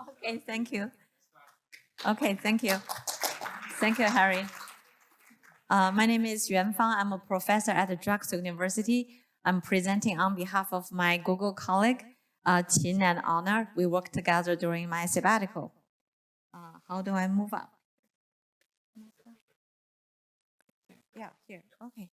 Okay, thank you. Okay, thank you. Thank you, Harry. My name is Yuanfang. I'm a professor at the Drexel University. I'm presenting on behalf of my Google colleague, Tian and Onur. We worked together during my sabbatical. How do I move up? Yeah, here. Okay.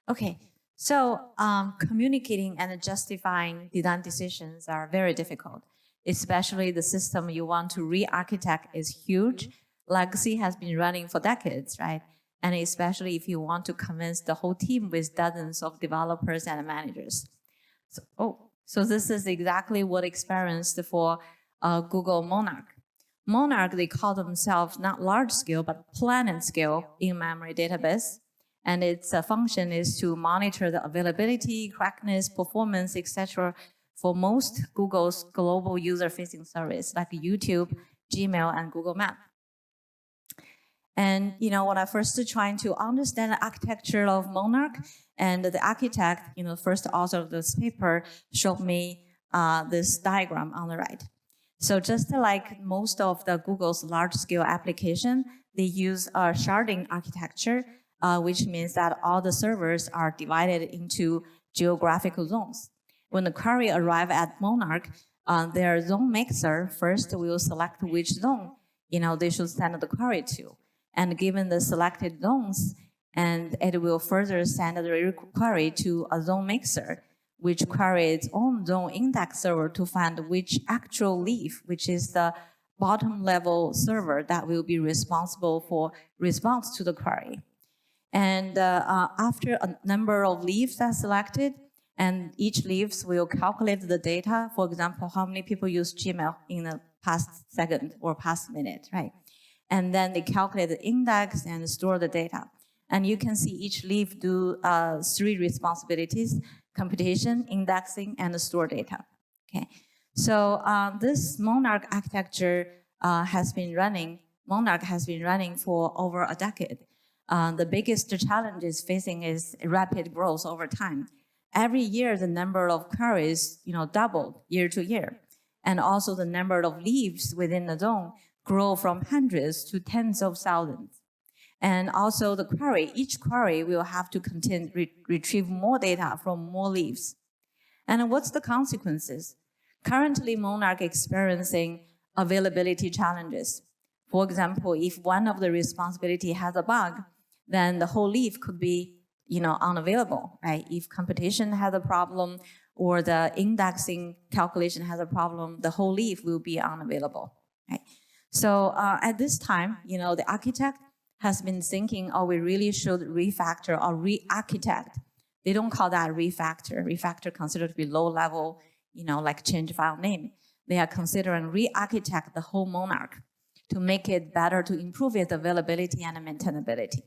Okay. So communicating and justifying design decisions are very difficult, especially the system you want to re-architect is huge. Legacy has been running for decades, right? And especially if you want to convince the whole team with dozens of developers and managers. So this is exactly what experienced for Google Monarch. Monarch, they call themselves not large scale, but planet scale in-memory database. And its function is to monitor the availability, correctness, performance, etc. for most Google's global user-facing service like YouTube, Gmail, and Google Maps. And when I first trying to understand the architecture of Monarch, and the architect, first author of this paper showed me this diagram on the right. So just like most of the Google's large-scale application, they use a sharding architecture, which means that all the servers are divided into geographical zones. When the query arrives at Monarch, their zone mixer first will select which zone they should send the query to. And given the selected zones, and it will further send the query to a zone mixer, which queries its own zone index server to find which actual leaf, which is the bottom level server that will be responsible for response to the query. And after a number of leaves are selected, and each leaves will calculate the data, for example, how many people use Gmail in the past second or past minute, right? And then they calculate the index and store the data. And you can see each leaf do 3 responsibilities: computation, indexing, and store data. Okay, so this Monarch architecture has been running for over a decade. The biggest challenges facing is rapid growth over time. Every year, the number of queries, doubled year to year. And also the number of leaves within the zone grow from hundreds to tens of thousands. And also each query will have to retrieve more data from more leaves. And what's the consequences? Currently, Monarch experiencing availability challenges. For example, if one of the responsibility has a bug, then the whole leaf could be, unavailable, right? If computation has a problem or the indexing calculation has a problem, the whole leaf will be unavailable, right? So at this time, the architect has been thinking, we really should refactor or re-architect. They don't call that refactor. Refactor considered to be low level, like change file name. They are considering re-architect the whole Monarch to make it better, to improve its availability and maintainability.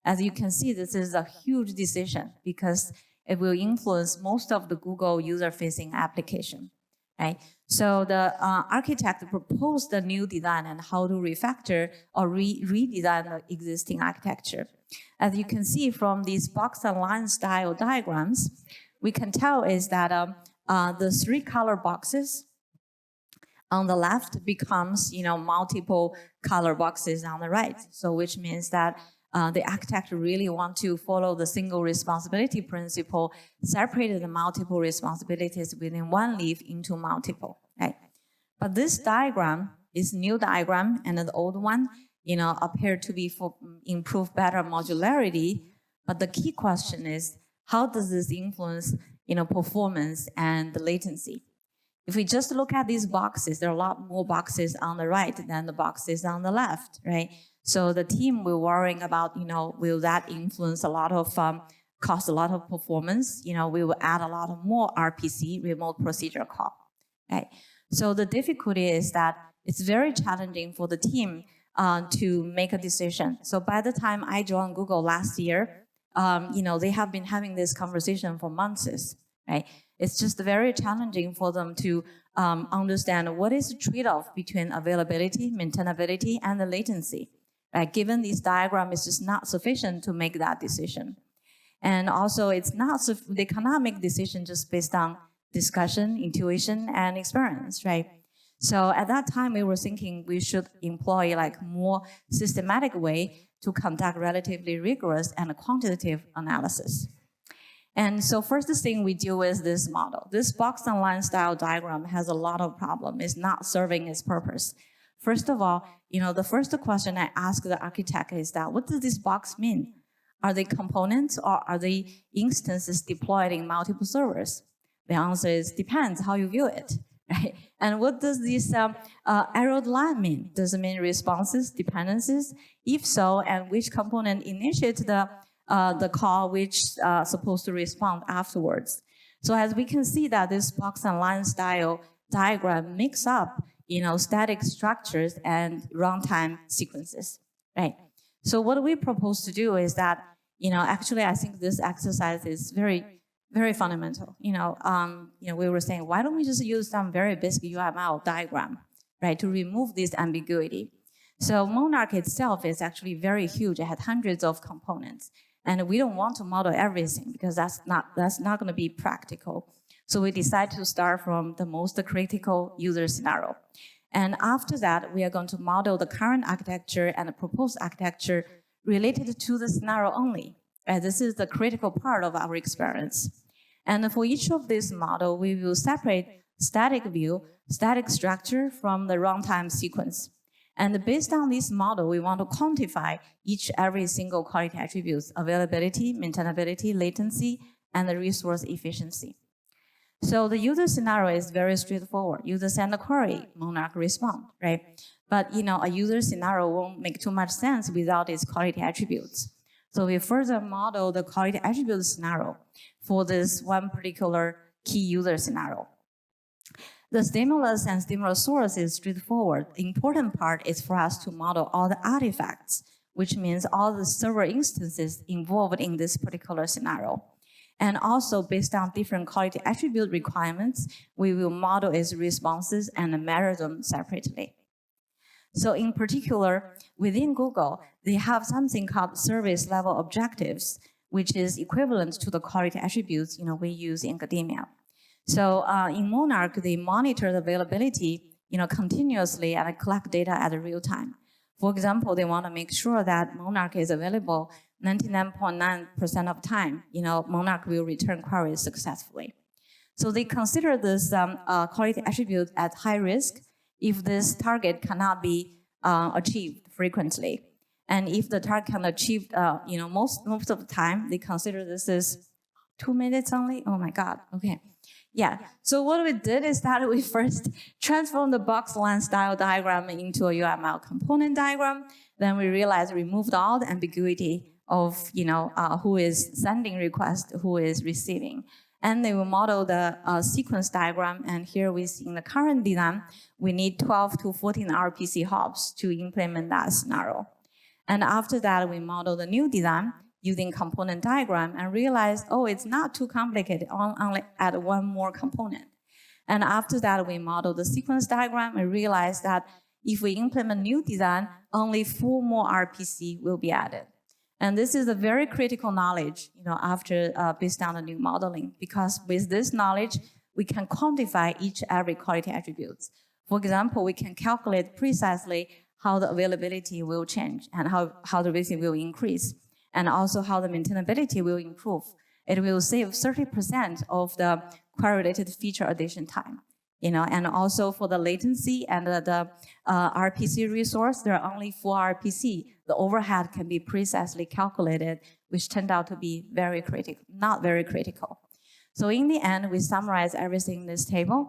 As you can see, this is a huge decision because it will influence most of the Google user-facing application, right? So the architect proposed a new design and how to refactor or redesign the existing architecture. As you can see from these box and line style diagrams, we can tell is that the 3 color boxes on the left becomes, multiple color boxes on the right. So which means that the architect really want to follow the single responsibility principle, separated the multiple responsibilities within one leaf into multiple, right? But this diagram is new diagram, and the old one, appear to be for improve better modularity. But the key question is, how does this influence, performance and the latency? If we just look at these boxes, there are a lot more boxes on the right than the boxes on the left, right? So the team will worrying about, will that influence a lot of, cost a lot of performance? We will add a lot of more RPC, remote procedure call, right? So the difficulty is that it's very challenging for the team to make a decision. So by the time I joined Google last year, they have been having this conversation for months, right? It's just very challenging for them to understand what is the trade-off between availability, maintainability, and the latency. Right? Given this diagram, it's just not sufficient to make that decision. And also, it's not they cannot make decision just based on discussion, intuition, and experience, right? So at that time, we were thinking we should employ like more systematic way to conduct relatively rigorous and quantitative analysis. And so first thing we deal with this model. This box and line style diagram has a lot of problems. It's not serving its purpose. First of all, the first question I ask the architect is that, what does this box mean? Are they components or are they instances deployed in multiple servers? The answer is depends how you view it. Right? And what does this arrowed line mean? Does it mean responses, dependencies? If so, and which component initiates the call which supposed to respond afterwards? So as we can see that this box and line style diagram mix up static structures and runtime sequences, right? So what we propose to do is that, actually I think this exercise is very, very fundamental. We were saying, why don't we just use some very basic UML diagram, right, to remove this ambiguity? So Monarch itself is actually very huge. It had hundreds of components. And we don't want to model everything because that's not going to be practical. So we decided to start from the most critical user scenario. And after that, we are going to model the current architecture and the proposed architecture related to the scenario only. This is the critical part of our experience. And for each of these models, we will separate static view, static structure from the runtime sequence. And based on this model, we want to quantify every single quality attributes: availability, maintainability, latency, and the resource efficiency. So the user scenario is very straightforward. User send a query, Monarch respond, right? But a user scenario won't make too much sense without its quality attributes. So we further model the quality attribute scenario for this one particular key user scenario. The stimulus and stimulus source is straightforward. The important part is for us to model all the artifacts, which means all the server instances involved in this particular scenario. And also, based on different quality attribute requirements, we will model its responses and measure them separately. So in particular, within Google, they have something called service level objectives, which is equivalent to the quality attributes we use in academia. So in Monarch, they monitor the availability continuously and collect data at real time. For example, they want to make sure that Monarch is available 99.9% of time. Monarch will return queries successfully. So they consider this quality attribute at high risk if this target cannot be achieved frequently. And if the target can achieve, most of the time, they consider this is 2 minutes only. Oh my God, okay. Yeah, so what we did is that we first transformed the box line style diagram into a UML component diagram. Then we realized we removed all the ambiguity of who is sending request, who is receiving. And they will model the sequence diagram. And here we see in the current design, we need 12 to 14 RPC hops to implement that scenario. And after that, we model the new design using component diagram and realized, oh, it's not too complicated, only add one more component. And after that, we model the sequence diagram and realized that if we implement new design, only 4 more RPC will be added. And this is a very critical knowledge, after based on the new modeling, because with this knowledge, we can quantify every quality attributes. For example, we can calculate precisely how the availability will change and how the rating will increase, and also how the maintainability will improve. It will save 30% of the query-related feature addition time. And also for the latency and the RPC resource, there are only 4 RPC. The overhead can be precisely calculated, which turned out to be not very critical. So in the end, we summarize everything in this table.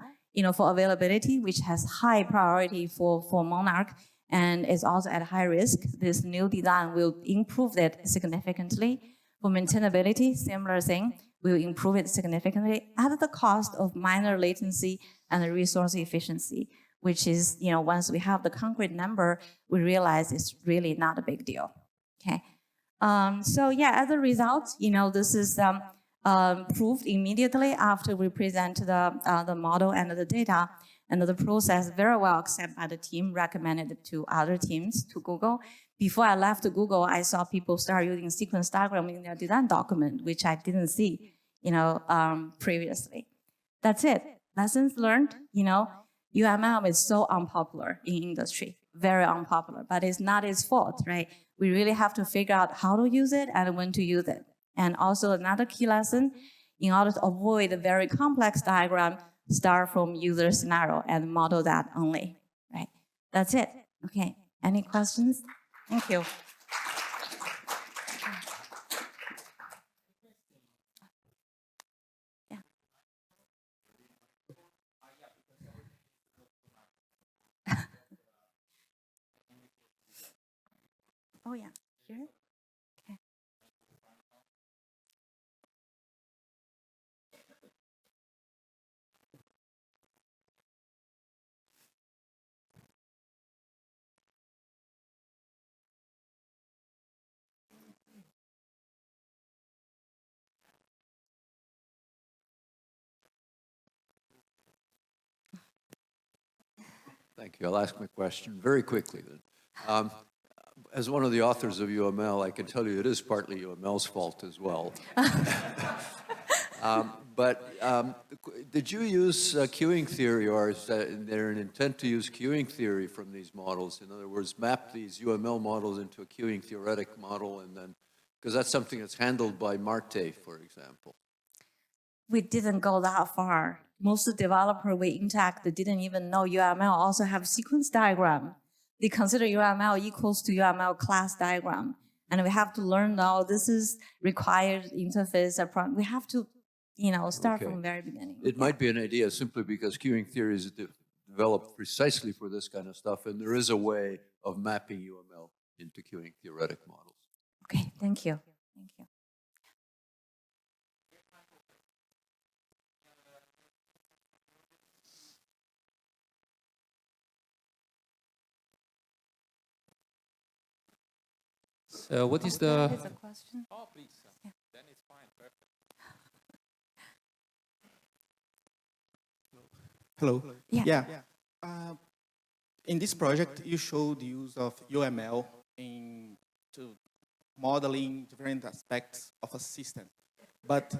For availability, which has high priority for Monarch and is also at high risk, this new design will improve it significantly. For maintainability, similar thing, will improve it significantly at the cost of minor latency and the resource efficiency, which is, once we have the concrete number, we realize it's really not a big deal, okay? So yeah, as a result, this is proved immediately after we present the model and the data, and the process very well accepted by the team, recommended to other teams, to Google. Before I left Google, I saw people start using sequence diagram in their design document, which I didn't see, previously. That's it. Lessons learned, UML is so unpopular in industry, very unpopular, but it's not its fault, right? We really have to figure out how to use it and when to use it. And also another key lesson, in order to avoid a very complex diagram, start from user scenario and model that only, right? That's it. Okay, any questions? Thank you. Yeah. Oh yeah, here? Okay. Thank you. I'll ask my question very quickly then. As one of the authors of UML, I can tell you it is partly UML's fault as well. Did you use queuing theory, or is there an intent to use queuing theory from these models? In other words, map these UML models into a queuing theoretic model, and then, because that's something that's handled by Marte, for example. We didn't go that far. Most developers we interact didn't even know UML also have sequence diagram. They consider UML equals to UML class diagram. And we have to learn now this is required interface. We have to, start from the very beginning. It might be an idea simply because queuing theory is developed precisely for this kind of stuff, and there is a way of mapping UML into queuing theoretic models. Okay, thank you. Thank you. So what is the... That is a question. Oh, please. Yeah. Then it's fine. Perfect. Hello. Yeah. In this project, you showed the use of UML to modeling different aspects of a system. But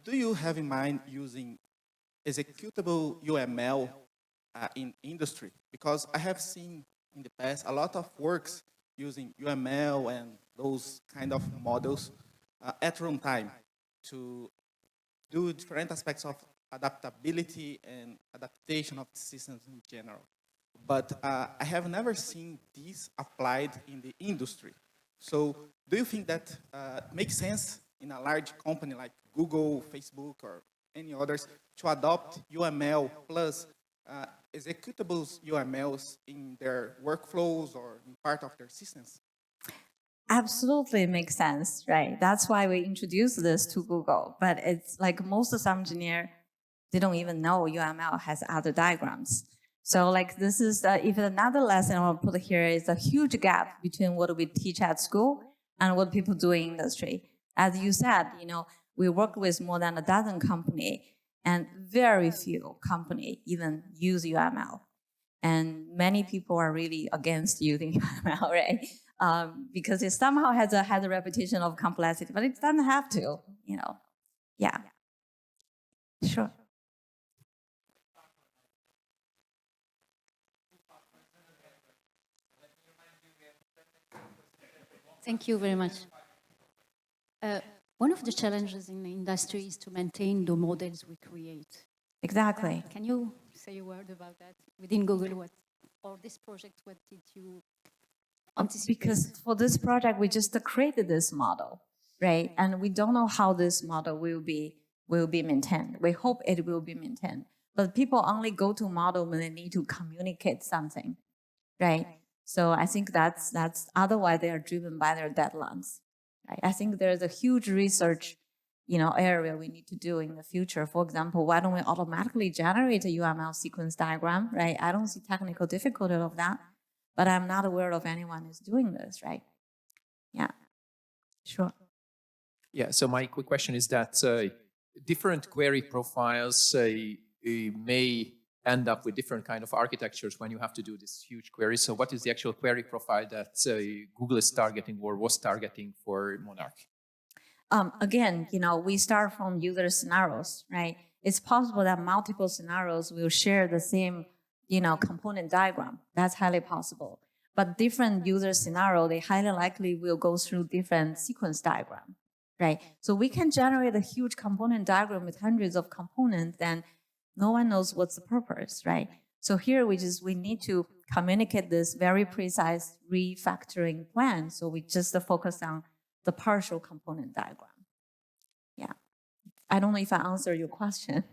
do you have in mind using executable UML in industry? Because I have seen in the past a lot of works using UML and those kind of models at runtime to do different aspects of adaptability and adaptation of the systems in general. But I have never seen this applied in the industry. So do you think that makes sense in a large company like Google, Facebook, or any others to adopt UML plus executables UMLs in their workflows or in part of their systems? Absolutely makes sense, right? That's why we introduced this to Google. But it's like most of some engineers, they don't even know UML has other diagrams. So like this is even another lesson I want to put here is a huge gap between what we teach at school and what people do in industry. As you said, we work with more than a dozen companies, and very few companies even use UML. And many people are really against using UML, right? Because it somehow has a reputation of complexity, but it doesn't have to, Yeah. Sure. Thank you very much. One of the challenges in the industry is to maintain the models we create. Exactly. Can you say a word about that? Within Google, or this project, what did you anticipate? Because for this project, we just created this model, right? And we don't know how this model will be maintained. We hope it will be maintained. But people only go to model when they need to communicate something, right? So I think that's otherwise they are driven by their deadlines. Right? I think there's a huge research, area we need to do in the future. For example, why don't we automatically generate a UML sequence diagram, right? I don't see technical difficulty of that, but I'm not aware of anyone is doing this, right? Yeah, sure. Yeah, so my quick question is that different query profiles may end up with different kind of architectures when you have to do this huge query. So what is the actual query profile that Google is targeting or was targeting for Monarch? again, we start from user scenarios, right? It's possible that multiple scenarios will share the same, component diagram. That's highly possible. But different user scenario, they highly likely will go through different sequence diagram, right? So we can generate a huge component diagram with hundreds of components, and no one knows what's the purpose, right? So here we need to communicate this very precise refactoring plan. So we just focus on the partial component diagram. Yeah. I don't know if I answered your question.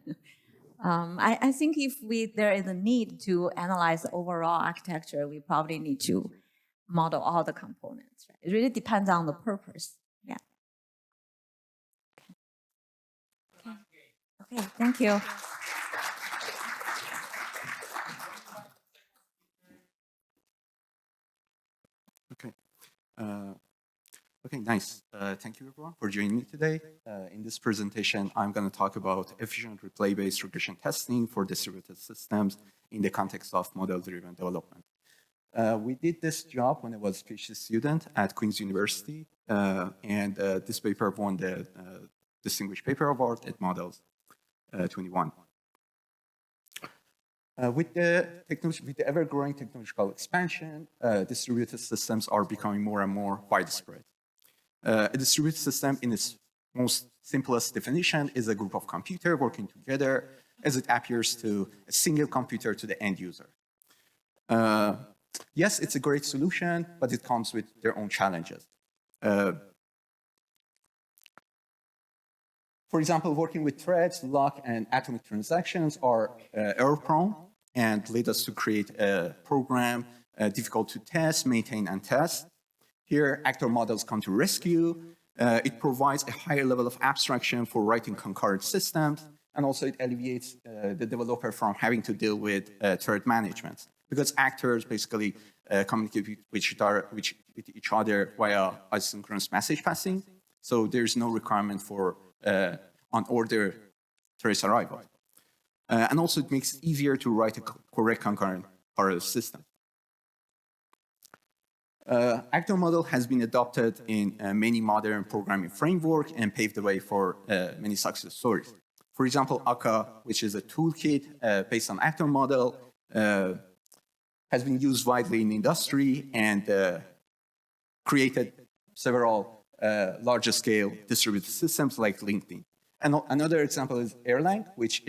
I think if there is a need to analyze the overall architecture, we probably need to model all the components. Right? It really depends on the purpose. Yeah. Okay, thank you. Okay. Okay, nice. Thank you everyone for joining me today. In this presentation, I'm going to talk about efficient replay-based regression testing for distributed systems in the context of model-driven development. We did this job when I was a PhD student at Queen's University, and this paper won the Distinguished Paper Award at Models 21. With the ever-growing technological expansion, distributed systems are becoming more and more widespread. A distributed system, in its most simplest definition, is a group of computers working together as it appears to a single computer to the end user. Yes, it's a great solution, but it comes with their own challenges. For example, working with threads, lock, and atomic transactions are error-prone and lead us to create a program difficult to test, maintain, and test. Here, actor models come to rescue. It provides a higher level of abstraction for writing concurrent systems, and also it alleviates the developer from having to deal with thread management, because actors basically communicate with each other via asynchronous message passing, so there's no requirement for on-order trace arrival. And also it makes it easier to write a correct concurrent parallel system. Actor model has been adopted in many modern programming frameworks and paved the way for many success stories. For example, Akka, which is a toolkit based on actor model, has been used widely in industry and created several larger scale distributed systems like LinkedIn. And another example is Erlang, which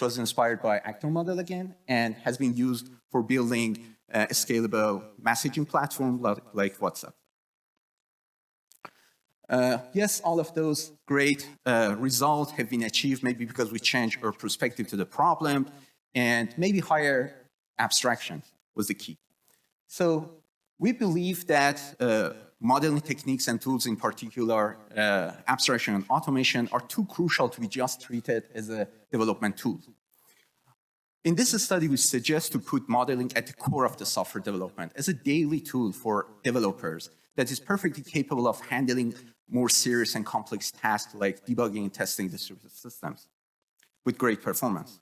was inspired by actor model again, and has been used for building a scalable messaging platform like WhatsApp. Yes, all of those great results have been achieved maybe because we changed our perspective to the problem, and maybe higher abstraction was the key. So we believe that modeling techniques and tools, in particular abstraction and automation, are too crucial to be just treated as a development tool. In this study, we suggest to put modeling at the core of the software development as a daily tool for developers that is perfectly capable of handling more serious and complex tasks like debugging and testing distributed systems with great performance.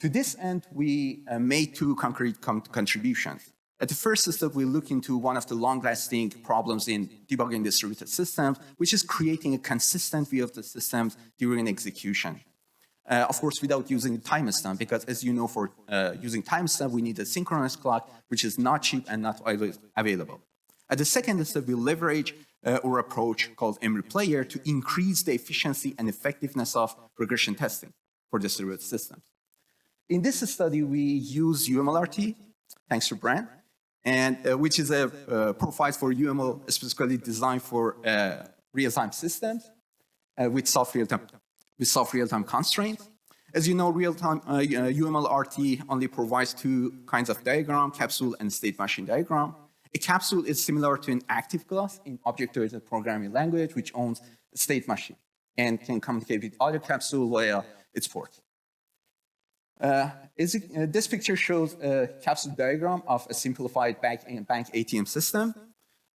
To this end, we made two concrete contributions. At the first step, we look into one of the long-lasting problems in debugging distributed systems, which is creating a consistent view of the systems during execution. Of course, without using timestamp, because as you know, for using timestamp, we need a synchronous clock, which is not cheap and not available. At the second step, we leverage our approach called mReplayer to increase the efficiency and effectiveness of regression testing for distributed systems. In this study, we use UMLRT, thanks to Brand, and which is a profile for UML specifically designed for real-time systems with soft real-time constraints. As you know, real-time UML-RT only provides two kinds of diagram, capsule and state machine diagram. A capsule is similar to an active class in object-oriented programming language, which owns a state machine and can communicate with other capsule via its port. This picture shows a capsule diagram of a simplified bank ATM system.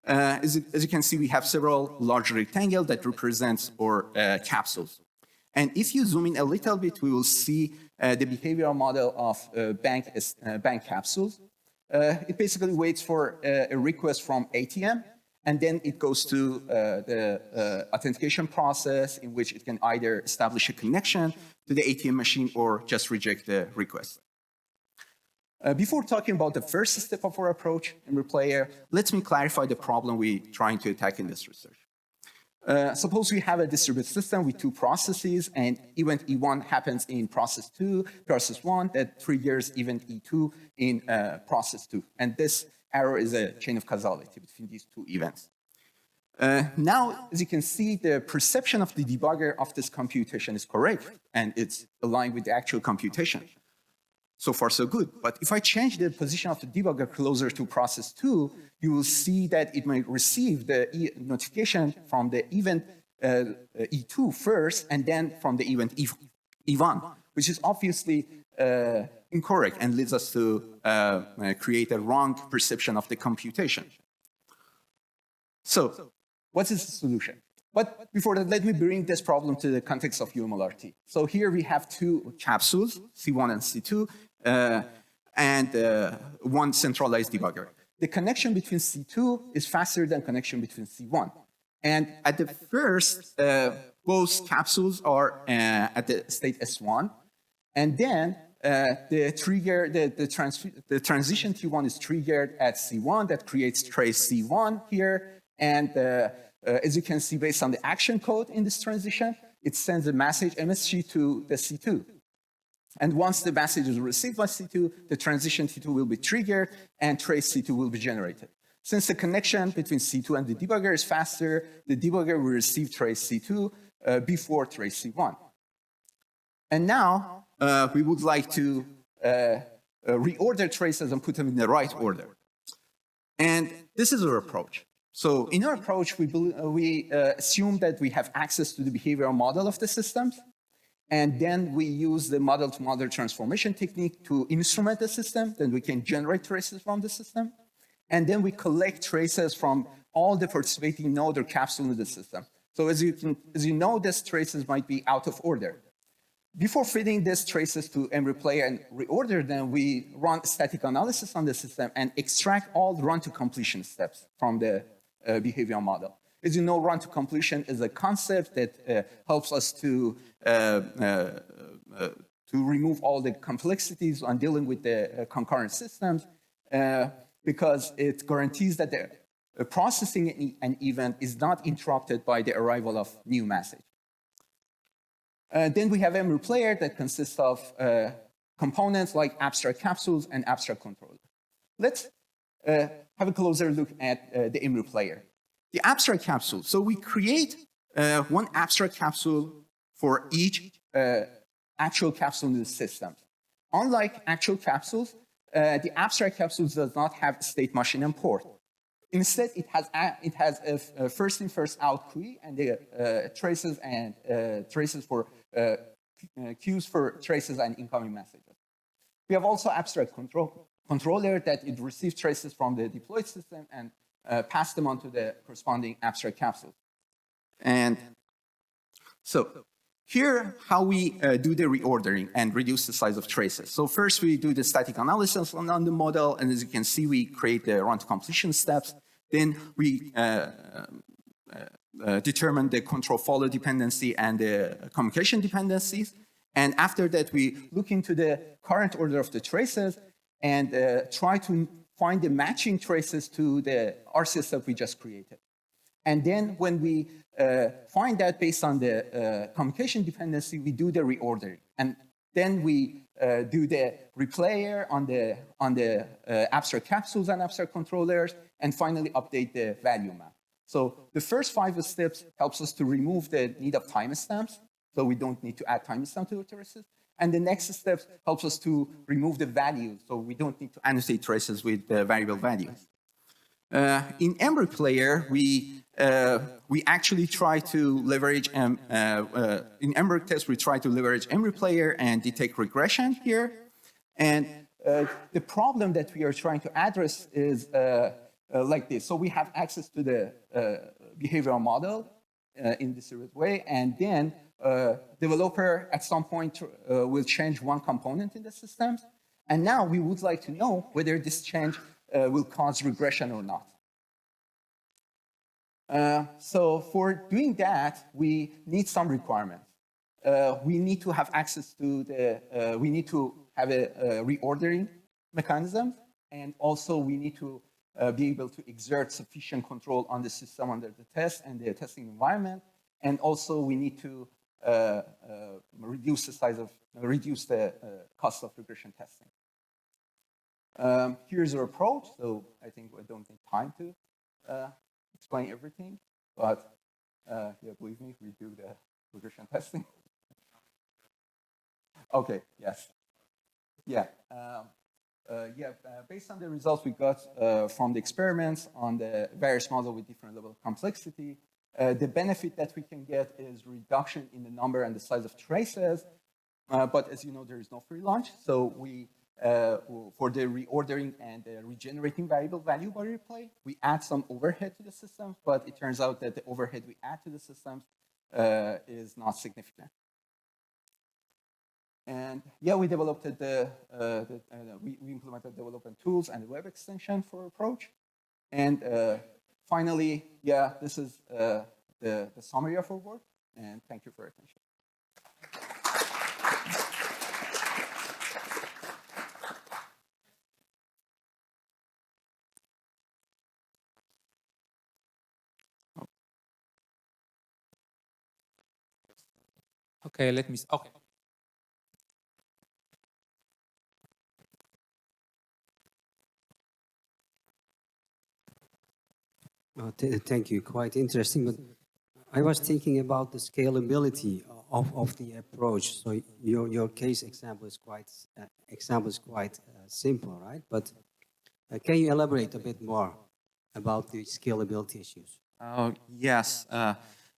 As you can see, we have several large rectangles that represent our capsules. And if you zoom in a little bit, we will see the behavioral model of bank capsules. It basically waits for a request from ATM, and then it goes to the authentication process in which it can either establish a connection to the ATM machine or just reject the request. Before talking about the first step of our approach in replayer, let me clarify the problem we're trying to attack in this research. Suppose we have a distributed system with two processes, and event E1 happens in process 1, that triggers event E2 in process 2. And this arrow is a chain of causality between these two events. Now, as you can see, the perception of the debugger of this computation is correct, and it's aligned with the actual computation. So far, so good. But if I change the position of the debugger closer to process 2, you will see that it may receive the notification from the event E2 first, and then from the event E1, which is obviously incorrect and leads us to create a wrong perception of the computation. So, what is the solution? But before that, let me bring this problem to the context of UMLRT. So here we have two capsules, C1 and C2, and one centralized debugger. The connection between C2 is faster than connection between C1. And at the first, both capsules are at the state S1. And then the transition T1 is triggered at C1 that creates trace C1 here. And as you can see, based on the action code in this transition, it sends a message MSG to the C2. And once the message is received by C2, the transition T2 will be triggered and trace C2 will be generated. Since the connection between C2 and the debugger is faster, the debugger will receive trace C2 before trace C1. And now we would like to reorder traces and put them in the right order. And this is our approach. So in our approach, we assume that we have access to the behavioral model of the systems. And then we use the model-to-model transformation technique to instrument the system. Then we can generate traces from the system. And then we collect traces from all the participating node or capsule in the system. So as you know, these traces might be out of order. Before feeding these traces to mReplayer and reorder them, we run static analysis on the system and extract all the run-to-completion steps from the behavioral model. As you know, run-to-completion is a concept that helps us to remove all the complexities on dealing with the concurrent systems because it guarantees that the processing an event is not interrupted by the arrival of new message. Then we have mReplayer that consists of components like abstract capsules and abstract controllers. Let's have a closer look at the mReplayer. The abstract capsule. So we create one abstract capsule for each actual capsule in the system. Unlike actual capsules, the abstract capsules does not have state machine and port. Instead, it has a first in, first out queue and the traces for queues for traces and incoming messages. We have also abstract controller that it receives traces from the deployed system and pass them on to the corresponding abstract capsule. And so here, how we do the reordering and reduce the size of traces. So first, we do the static analysis on the model, and as you can see, we create the run-to-completion steps. Then we determine the control-follow dependency and the communication dependencies. And after that, we look into the current order of the traces and try to find the matching traces to the RCS step we just created. And then when we find that based on the communication dependency, we do the reordering. And then we do the replayer on the abstract capsules and abstract controllers, and finally update the value map. So the first 5 steps helps us to remove the need of timestamps, so we don't need to add timestamp to the traces. And the next step helps us to remove the values, so we don't need to annotate traces with the variable values. In mReplayer, we actually try to leverage, in mReTest, we try to leverage mReplayer and detect regression here. And the problem that we are trying to address is like this. So we have access to the behavioral model in this way, and then developer at some point will change one component in the systems. And now we would like to know whether this change will cause regression or not. So for doing that, we need some requirements. We need to have access to the, we need to have a reordering mechanism, and also we need to be able to exert sufficient control on the system under the test and the testing environment, and also we need to reduce the cost of regression testing. Here's our approach. So I think I don't need time to explain everything, but yeah, believe me, we do the regression testing. Okay, yes. Yeah. Based on the results we got from the experiments on the various models with different level of complexity, the benefit that we can get is reduction in the number and the size of traces. But as you know, there is no free lunch. So we, for the reordering and the regenerating variable value by replay, we add some overhead to the system, but it turns out that the overhead we add to the systems is not significant. And yeah, we developed we implemented development tools and the web extension for our approach. And finally, yeah, this is the summary of our work. And thank you for your attention. Okay, let me. Okay. Thank you. Quite interesting. But I was thinking about the scalability of the approach. So your case example is quite simple, right? But can you elaborate a bit more about the scalability issues? Yes,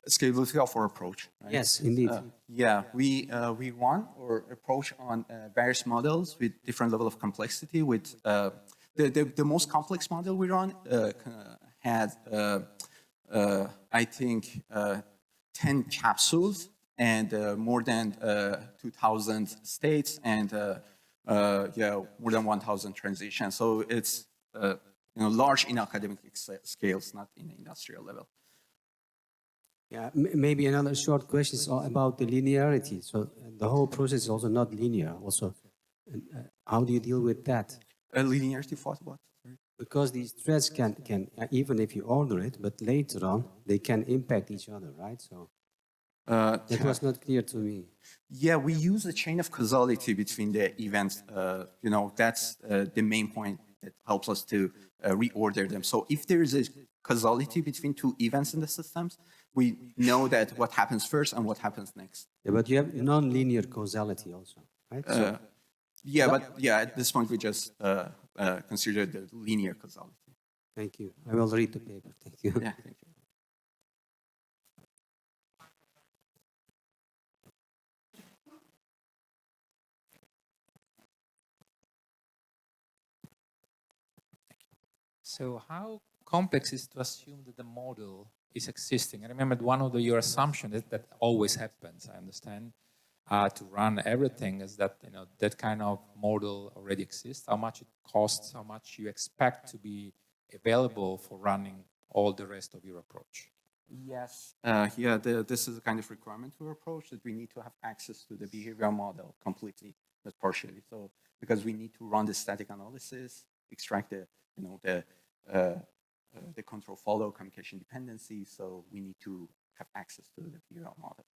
scalability of our approach. Right? Yes, indeed. Yeah, we run our approach on various models with different level of complexity. With the most complex model we run had, I think, 10 capsules and more than 2,000 states and yeah, more than 1,000 transitions. So it's large in academic scales, not in industrial level. Yeah, maybe another short question is about the linearity. So the whole process is also not linear. Also, how do you deal with that? Linearity for what? Because these threads can even if you order it, but later on they can impact each other, right? So that was not clear to me. Yeah, we use a chain of causality between the events. That's the main point that helps us to reorder them. So if there is a causality between two events in the systems, we know that what happens first and what happens next. Yeah, but you have non-linear causality also, right? At this point we just consider the linear causality. Thank you. I will read the paper. Thank you. Yeah, thank you. So how complex is to assume that the model is existing? I remember one of your assumptions that always happens, I understand, to run everything is that that kind of model already exists, how much it costs, how much you expect to be available for running all the rest of your approach. Yes. This is a kind of requirement to our approach that we need to have access to the behavioral model completely, not partially. So because we need to run the static analysis, extract the control follow communication dependency. So we need to have access to the behavioral model.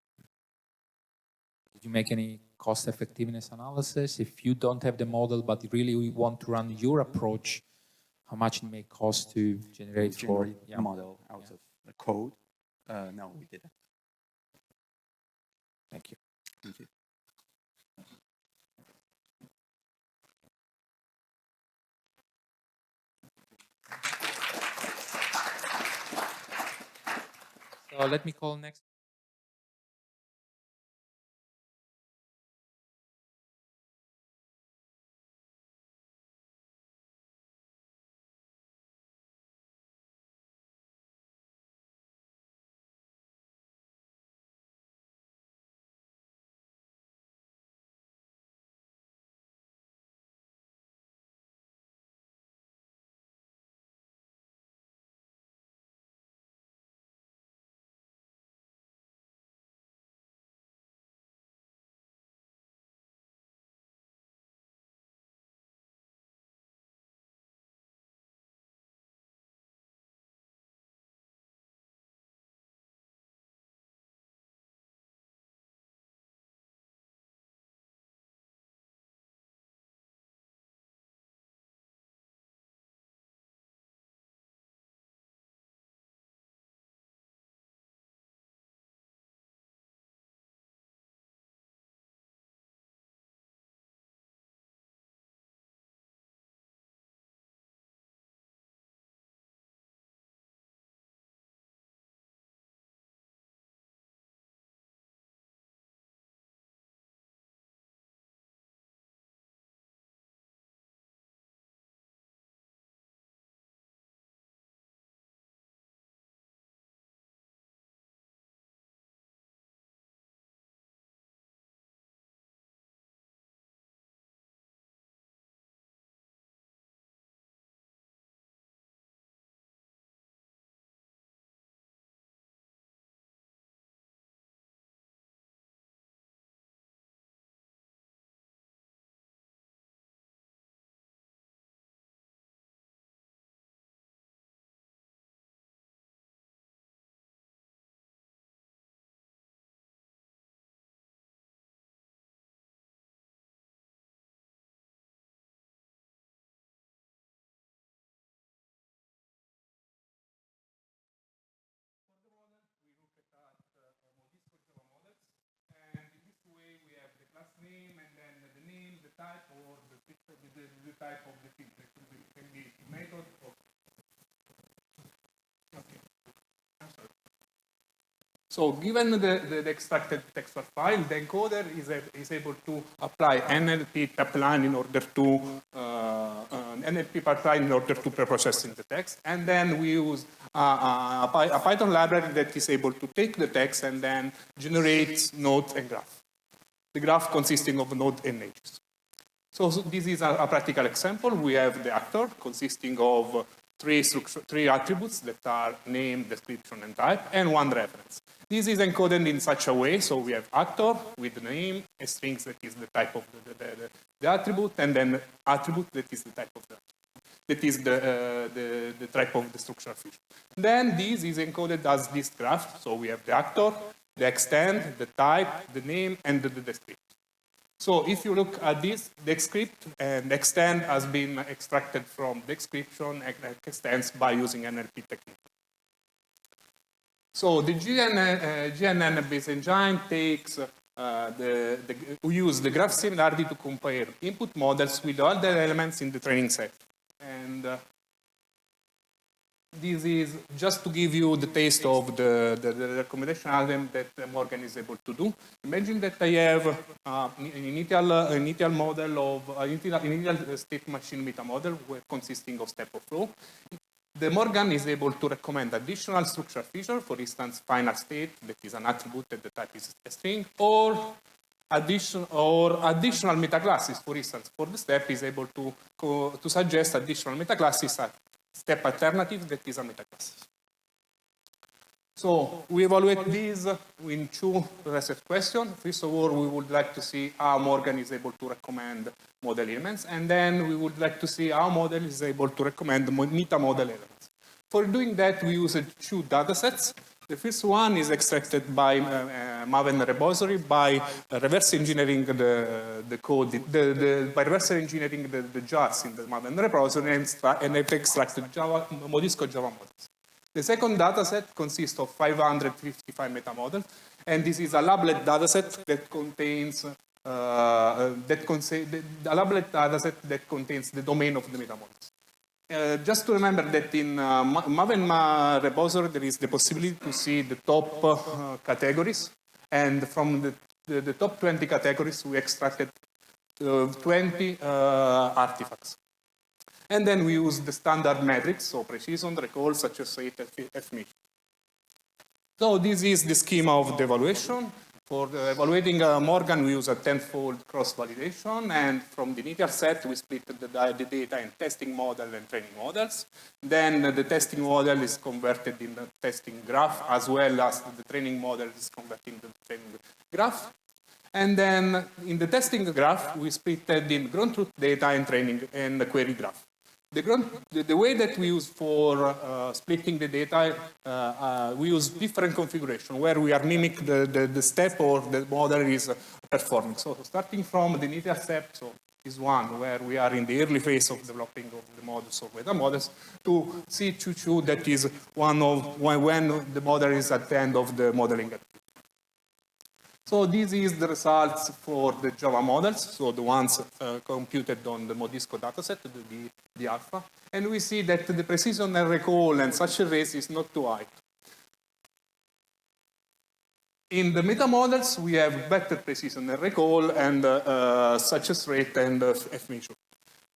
Did you make any cost effectiveness analysis? If you don't have the model, but really we want to run your approach, how much it may cost to generate a model out of the code? No, we didn't. Thank you. Thank you. So let me call next. type or the type of the field. It can be method or... Okay. I'm sorry. So given the extracted textual file, the encoder is able to apply NLP pipeline in order to NLP pipeline in order to pre-processing the text, and then we use a Python library that is able to take the text and then generate nodes and graph. The graph consisting of node and edges. So this is a practical example. We have the actor consisting of three attributes that are name, description, and type, and one reference. This is encoded in such a way, so we have actor with the name, a string that is the type of the attribute, and then attribute that is the type of the type of the structural feature. Then this is encoded as this graph, so we have the actor, the extend, the type, the name, and the description. So if you look at this, the script and extend has been extracted from the description and extends by using NLP technique. So the GNN-based engine takes we use the graph similarity to compare input models with all the elements in the training set. And this is just to give you the taste of the recommendation algorithm that Morgan is able to do. Imagine that I have an initial model of initial state machine metamodel consisting of step of flow. The Morgan is able to recommend additional structural feature, for instance, final state that is an attribute that the type is a string, or additional metaclasses. For instance, for the step is able to suggest additional metaclasses. Step alternative that is a metaclass. So we evaluate these in two reset questions. First of all, we would like to see how Morgan is able to recommend model elements, and then we would like to see how model is able to recommend metamodel elements. For doing that, we use two datasets. The first one is extracted by Maven repository by reverse engineering the code, by reverse engineering the jars in the Maven repository and it extracted Modisco Java models. The second dataset consists of 555 metamodels, and this is a lablet dataset that contains the domain of the metamodels. Just to remember that in Maven repository there is the possibility to see the top categories, and from the top 20 categories we extracted 20 artifacts. And then we use the standard metrics, so precision, recall, success rate, FMI. So this is the schema of the evaluation. For evaluating Morgan, we use a tenfold cross-validation, and from the initial set, we split the data in testing model and training models. Then the testing model is converted in the testing graph, as well as the training model is converted into the training graph. And then in the testing graph, we split it in ground truth data and training and the query graph. The way that we use for splitting the data, we use different configuration where we are mimic the step or the model is performing. So starting from the initial step, so is one where we are in the early phase of developing of the models or metamodels, to C22 that is one of when the model is at the end of the modeling activity. So this is the results for the Java models, so the ones computed on the Modisco dataset, the alpha. And we see that the precision and recall and success rate is not too high. In the metamodels, we have better precision and recall and success rate and FMI.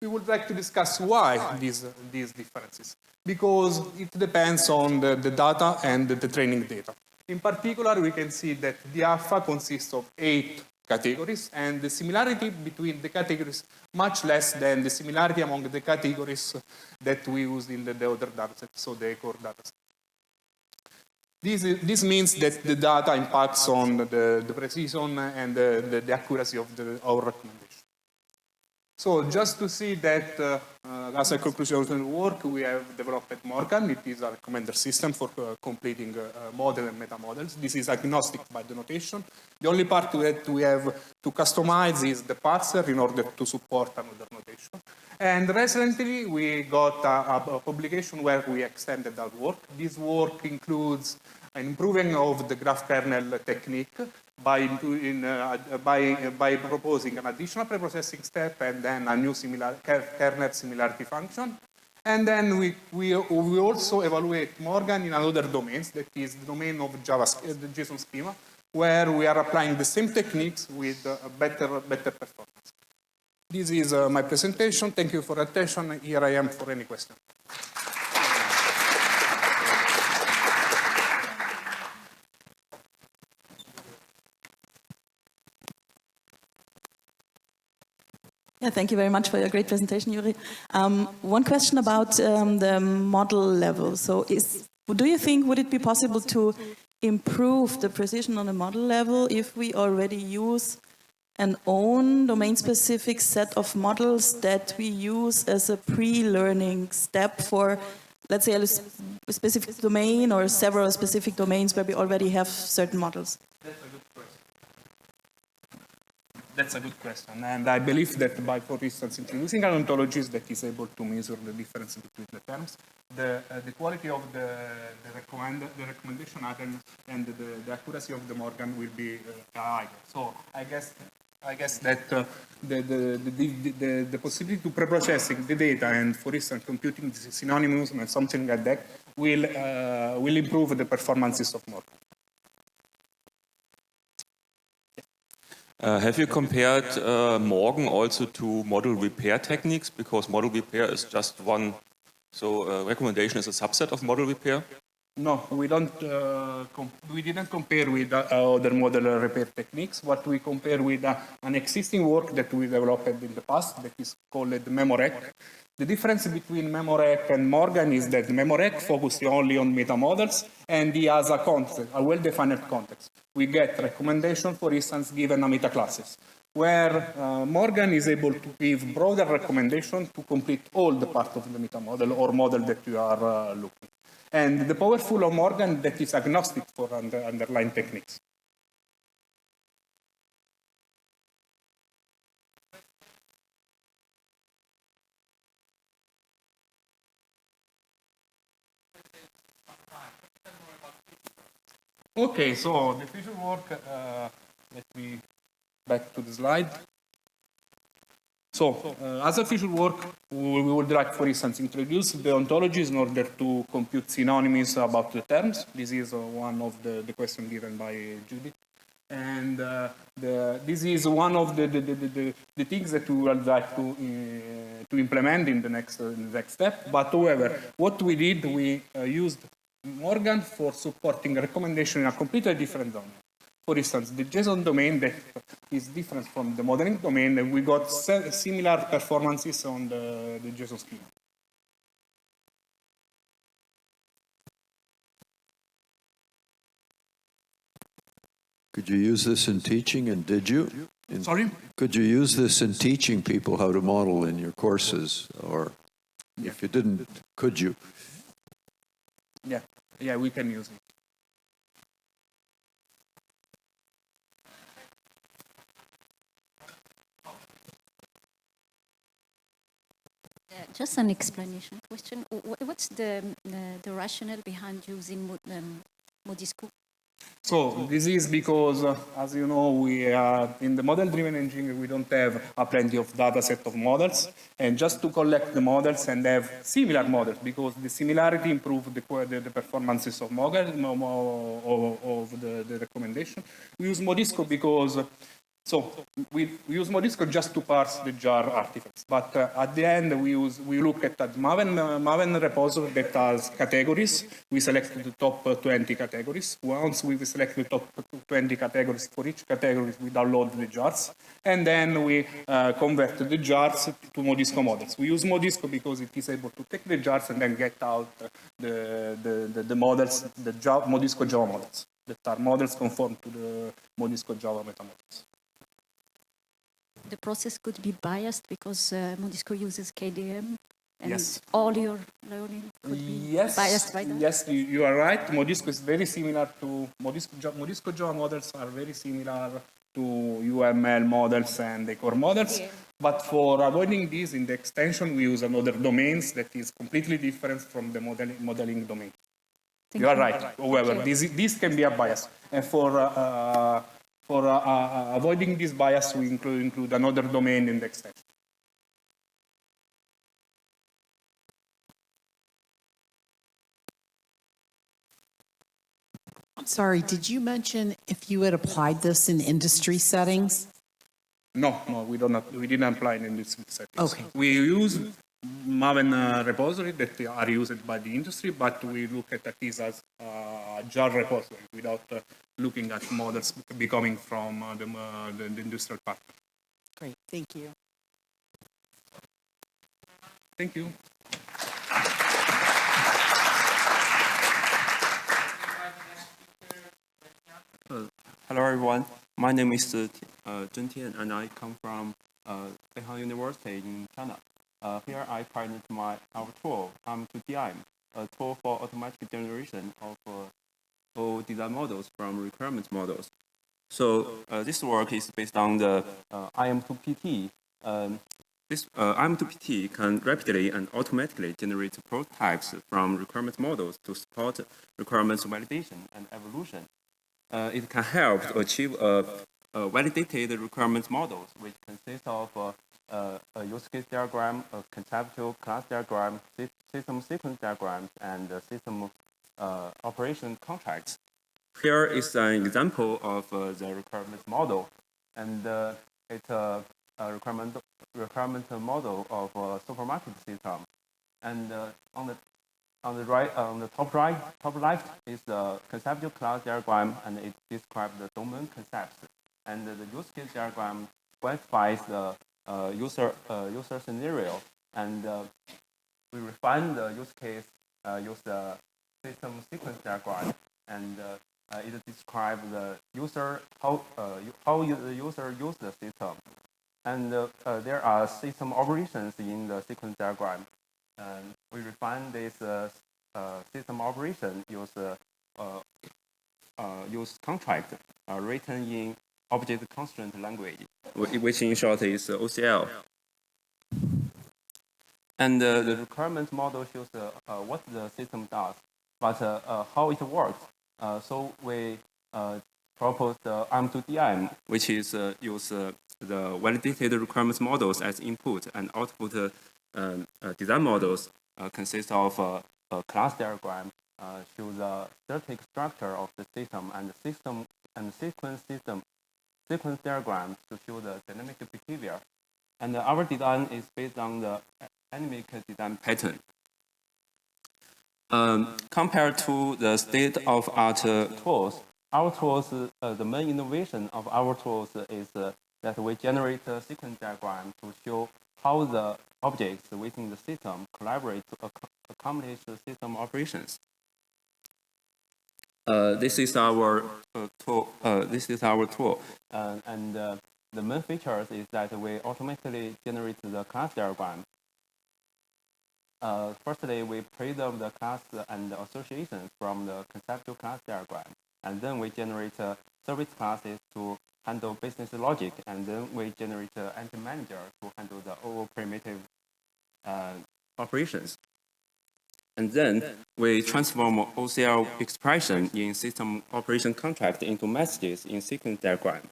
We would like to discuss why these differences. Because it depends on the data and the training data. In particular, we can see that the alpha consists of 8 categories, and the similarity between the categories much less than the similarity among the categories that we use in the other dataset, so the core dataset. This means that the data impacts on the precision and the accuracy of our recommendation. So just to see that as a conclusion of the work, we have developed Morgan. It is a recommender system for completing model and metamodels. This is agnostic by the notation. The only part that we have to customize is the parser in order to support another notation. And recently, we got a publication where we extended our work. This work includes an improving of the graph kernel technique by proposing an additional preprocessing step and then a new kernel similarity function. And then we also evaluate Morgan in another domains, that is the domain of JavaScript, the JSON schema, where we are applying the same techniques with better performance. This is my presentation. Thank you for attention. Here I am for any question. Yeah, thank you very much for your great presentation, Juri. One question about the model level. So do you think, would it be possible to improve the precision on the model level if we already use an own domain-specific set of models that we use as a pre-learning step for, let's say, a specific domain or several specific domains where we already have certain models? That's a good question. And I believe that by, for instance, introducing an ontologies that is able to measure the difference between the terms, the quality of the recommendation items and the accuracy of the Morgan will be higher. So I guess that the possibility to pre-processing the data and, for instance, computing synonyms and something like that will improve the performances of Morgan. Have you compared Morgan also to model repair techniques? Because model repair is just one, so recommendation is a subset of model repair? No, we don't. We didn't compare with other model repair techniques. What we compare with an existing work that we developed in the past that is called Memorec. The difference between Memorec and Morgan is that Memorec focuses only on metamodels and he has a context, a well-defined context. We get recommendation, for instance, given a metaclasses, where Morgan is able to give broader recommendation to complete all the part of the metamodel or model that you are looking. And the powerful of Morgan that is agnostic for underlying techniques. Okay, so the future work, let me back to the slide. So, as a future work, we would like, for instance, introduce the ontologies in order to compute synonyms about the terms. This is one of the questions given by Judy. And this is one of the things that we would like to implement in the next step. But however, what we did, we used Morgan for supporting recommendation in a completely different domain. For instance, the JSON domain that is different from the modeling domain, and we got similar performances on the JSON schema. Could you use this in teaching, and did you? Sorry? Could you use this in teaching people how to model in your courses? Or if you didn't, could you? Yeah, we can use it. Just an explanation question. What's the rationale behind using Modisco? So this is because, as you know, we are in the model-driven engineering, we don't have a plenty of data set of models, and just to collect the models and have similar models, because the similarity improves the performances of model of the recommendation. We use Modisco because. So we use Modisco just to parse the jar artifacts, but at the end we look at the Maven repository that has categories. We select the top 20 categories. Once we select the top 20 categories, for each category we download the jars, and then we convert the jars to Modisco models. We use Modisco because it is able to take the jars and then get out the models, the Modisco Java models, that are models conform to the Modisco Java metamodels. The process could be biased because Modisco uses KDM, and yes. All your learning could be biased by that? Yes, you are right. Modisco is very similar to Modisco Java models are very similar to UML models and the core models. Yeah. But for avoiding this, in the extension, we use another domains that is completely different from the modeling domain. You are right. However, this can be a bias. And For avoiding this bias, we include another domain in the extension. I'm sorry, did you mention if you had applied this in industry settings? No, we didn't apply it in this settings. Okay. We use Maven repository that are used by the industry, but we look at this as a jar repository without looking at models becoming from the industrial part. Great, thank you. Thank you. Hello everyone, my name is Tian, and I come from Beihang University in China. Here I present our tool, M2DIM, a tool for automatic generation of design models from requirement models. So this work is based on the IM2PT. This IM2PT can rapidly and automatically generate prototypes from requirement models to support requirements validation and evolution. It can help to achieve validated requirements models, which consist of a use case diagram, a conceptual class diagram, system sequence diagrams, and system operation contracts. Here is an example of the requirements model, and it's a requirement model of a supermarket system. And on the top left is the conceptual class diagram, and it describes the domain concepts. And the use case diagram specifies the user scenario. And we refine the use case, use the system sequence diagram, and it describes the user how the user use the system. And there are system operations in the sequence diagram. And we refine this system operation use contract written in object constraint language, which in short is OCL. And the requirement model shows what the system does, but how it works. So we propose the M2DIM, which is use the validated requirements models as input, and output design models consist of a class diagram, show the static structure of the system, and the system and sequence diagrams to show the dynamic behavior. And our design is based on the dynamic design pattern. Compared to the state-of-art tools, our tools, the main innovation of our tools is that we generate a sequence diagram to show how the objects within the system collaborate to accomplish the system operations. This is our tool. And the main features is that we automatically generate the class diagram. Firstly, we preserve the class and the associations from the conceptual class diagram, and then we generate service classes to handle business logic, and then we generate an entity manager to handle the OO primitive operations. And then we transform OCL expression in system operation contract into messages in sequence diagram.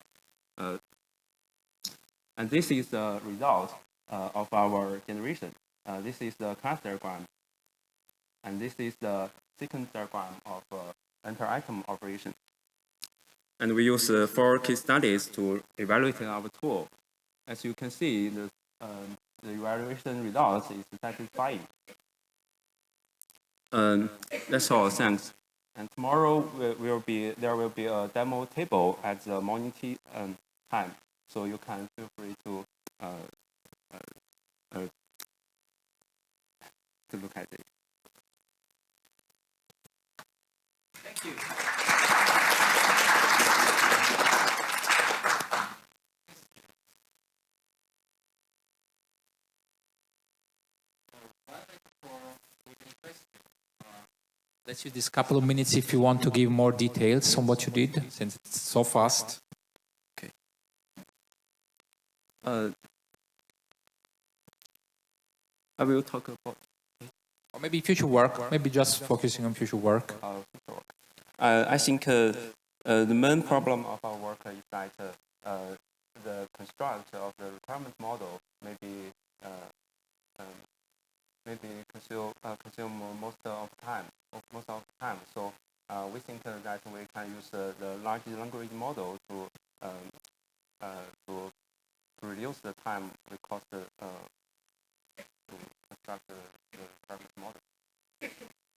And this is the result of our generation. This is the class diagram, and this is the sequence diagram of enter-item operation. And we use 4 case studies to evaluate our tool. As you can see, the evaluation results is satisfying. That's all, thanks. And tomorrow there will be a demo table at the morning tea time, so you can feel free to look at it. Thank you. Let's use this couple of minutes if you want to give more details on what you did, since it's so fast. Okay. I will talk about... Or maybe future work, maybe just focusing on future work. I think The main problem of our work is that the construct of the requirement model maybe consume most of the time. So we think that we can use the large language model to reduce the time it costs to construct the requirement model.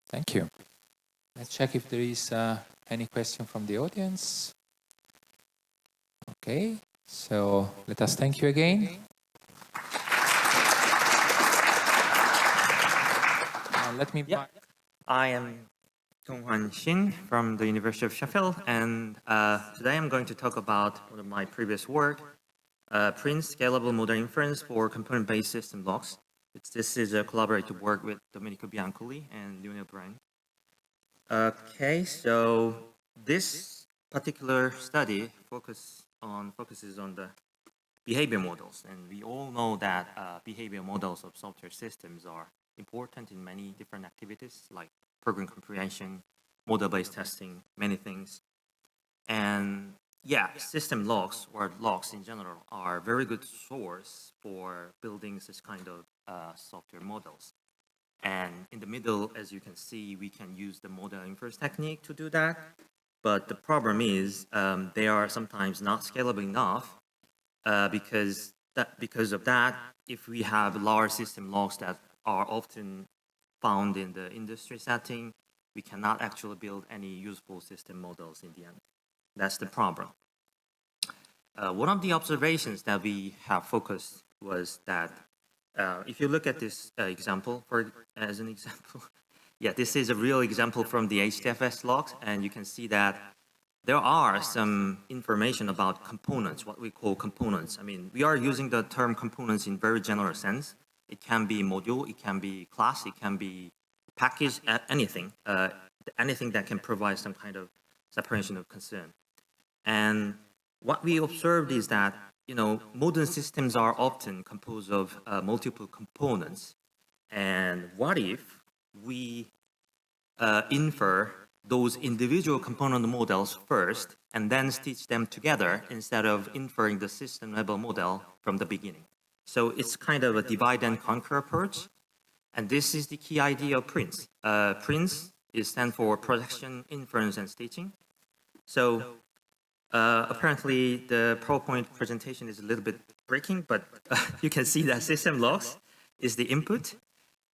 Thank you. Let's check if there is any question from the audience. Okay, so let us thank you again. Let me. Yeah. I am Donghan Xin from the University of Sheffield, and today I'm going to talk about one of my previous work, Prince Scalable Model Inference for Component-Based System Logs. This is a collaborative work with Domenico Biancoli and Lionel Brain. Okay, so this particular study focuses on the behavior models, and we all know that behavior models of software systems are important in many different activities like program comprehension, model-based testing, many things. And yeah, system logs or logs in general are a very good source for building this kind of software models. And in the middle, as you can see, we can use the model inference technique to do that. But the problem is they are sometimes not scalable enough because of that, if we have large system logs that are often found in the industry setting, we cannot actually build any useful system models in the end. That's the problem. One of the observations that we have focused was that if you look at this example, as an example, yeah, this is a real example from the HDFS logs, and you can see that there are some information about components, what we call components. I mean, we are using the term components in very general sense. It can be module, it can be class, it can be package, anything, anything that can provide some kind of separation of concern. And what we observed is that, you know, modern systems are often composed of multiple components. And what if we infer those individual component models first and then stitch them together instead of inferring the system level model from the beginning? So it's kind of a divide and conquer approach. And this is the key idea of Prince. Prince stands for projection, inference, and stitching. So apparently the PowerPoint presentation is a little bit breaking, but you can see that system logs is the input.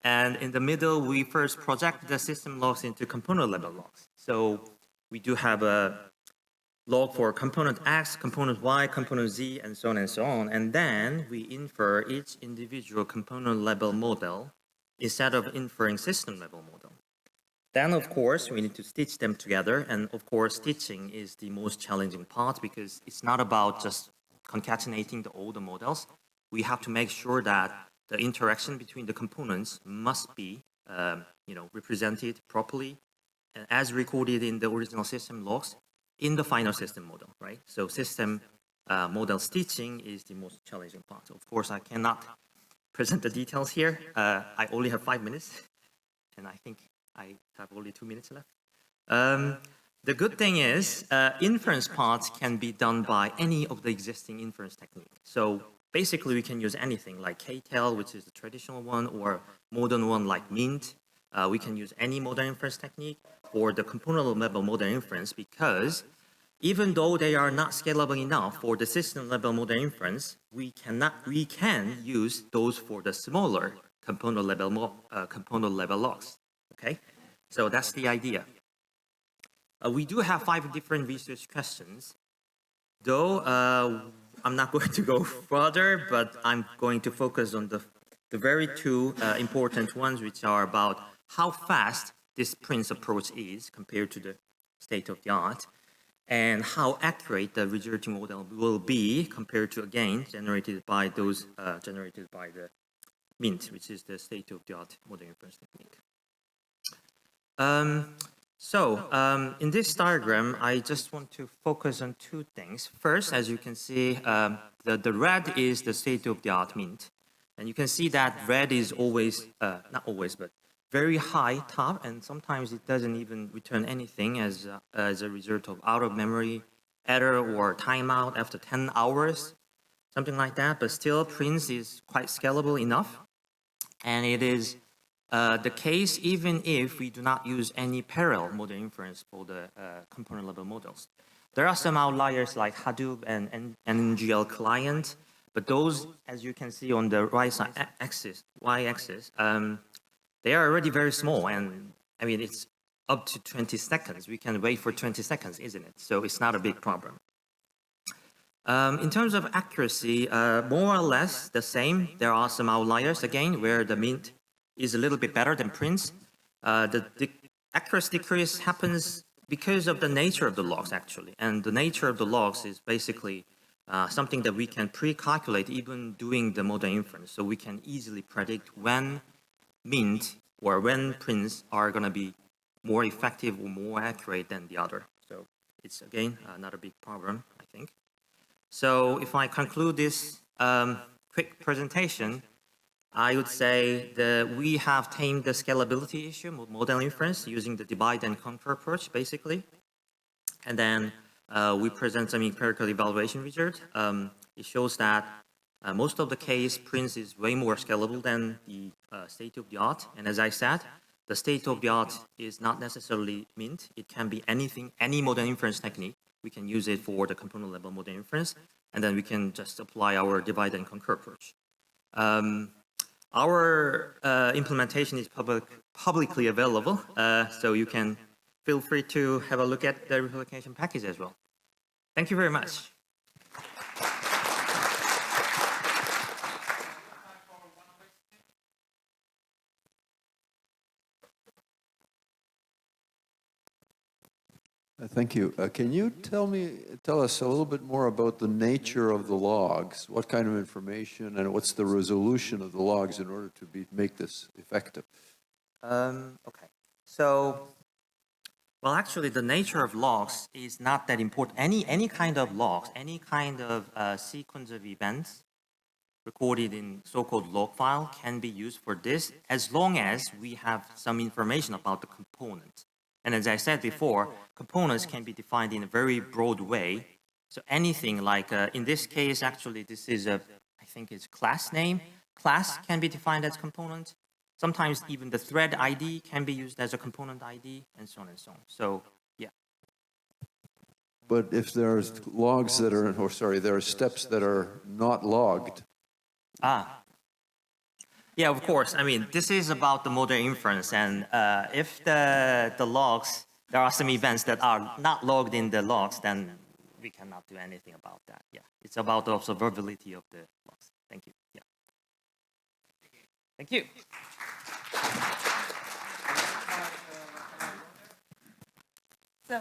And in the middle, we first project the system logs into component level logs. So we do have a log for component X, component Y, component Z, and so on and so on. And then we infer each individual component level model instead of inferring system level model. Then, of course, we need to stitch them together. And of course, stitching is the most challenging part because it's not about just concatenating all the models. We have to make sure that the interaction between the components must be represented properly and as recorded in the original system logs in the final system model, right? So system model stitching is the most challenging part. Of course, I cannot present the details here. I only have 5 minutes, and I think I have only 2 minutes left. The good thing is inference parts can be done by any of the existing inference technique. So basically, we can use anything like K-tail, which is the traditional one, or modern one like Mint. We can use any modern inference technique or the component level modern inference because even though they are not scalable enough for the system level modern inference, we can use those for the smaller component level logs. Okay, so that's the idea. We do have 5 different research questions, though I'm not going to go further, but I'm going to focus on the very 2 important ones, which are about how fast this Prince approach is compared to the state of the art, and how accurate the resulting model will be compared to, again, generated by the Mint, which is the state of the art model inference technique. In this diagram, I just want to focus on 2 things. First, as you can see, the red is the state of the art Mint. And you can see that red is always, not always, but very high top, and sometimes it doesn't even return anything as a result of out-of-memory error or timeout after 10 hours, something like that. But still, Prince is quite scalable enough, and it is the case even if we do not use any parallel model inference for the component-level models. There are some outliers like Hadoop and NGL client, but those, as you can see on the right side y-axis, they are already very small, and I mean, it's up to 20 seconds. We can wait for 20 seconds, isn't it? So it's not a big problem. In terms of accuracy, more or less the same. There are some outliers, again, where the mint is a little bit better than Prince. The accuracy decrease happens because of the nature of the logs, actually. And the nature of the logs is basically something that we can pre-calculate even doing the model inference. So we can easily predict when mint or when Prince are going to be more effective or more accurate than the other. So it's, again, not a big problem, I think. So if I conclude this quick presentation, I would say that we have tamed the scalability issue, model inference, using the divide and conquer approach, basically. And then we present some empirical evaluation result. It shows that most of the case, Prince is way more scalable than the state-of-the-art. And as I said, the state-of-the-art is not necessarily mint. It can be anything, any model inference technique. We can use it for the component-level model inference, and then we can just apply our divide and conquer approach. Our implementation is publicly available, so you can feel free to have a look at the replication package as well. Thank you very much. Thank you. Can you tell us a little bit more about the nature of the logs? What kind of information and what's the resolution of the logs in order to make this effective? Okay. So, well, actually, the nature of logs is not that important. Any kind of logs, any kind of sequence of events recorded in so-called log file can be used for this as long as we have some information about the component. And as I said before, components can be defined in a very broad way. So anything like, in this case, actually, this is I think it's class name. Class can be defined as component. Sometimes even the thread ID can be used as a component ID, and so on and so on. So, yeah. But if there's logs that are, or sorry, there are steps that are not logged. Yeah, of course. I mean, this is about the model inference, and if the logs, there are some events that are not logged in the logs, then we cannot do anything about that. Yeah, it's about the observability of the logs. Thank you. Yeah. Thank you. So,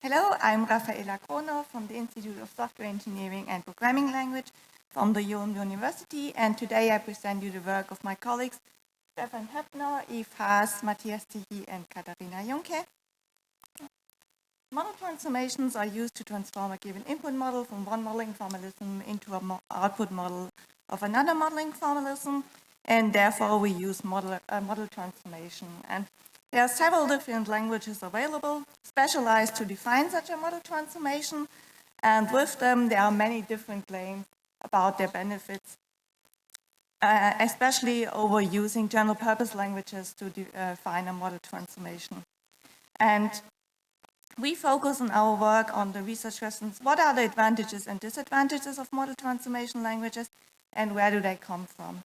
hello, I'm Rafaela Krono from the Institute of Software Engineering and Programming Language from the Yilong University, and today I present you the work of my colleagues Stefan Höppner, Yves Haas, Matthias Tichy, and Katharina Junke. Model transformations are used to transform a given input model from one modeling formalism into an output model of another modeling formalism, and therefore we use model transformation. And there are several different languages available, specialized to define such a model transformation, and with them there are many different claims about their benefits, especially over using general purpose languages to define a model transformation. And we focus in our work on the research questions: what are the advantages and disadvantages of model transformation languages, and where do they come from?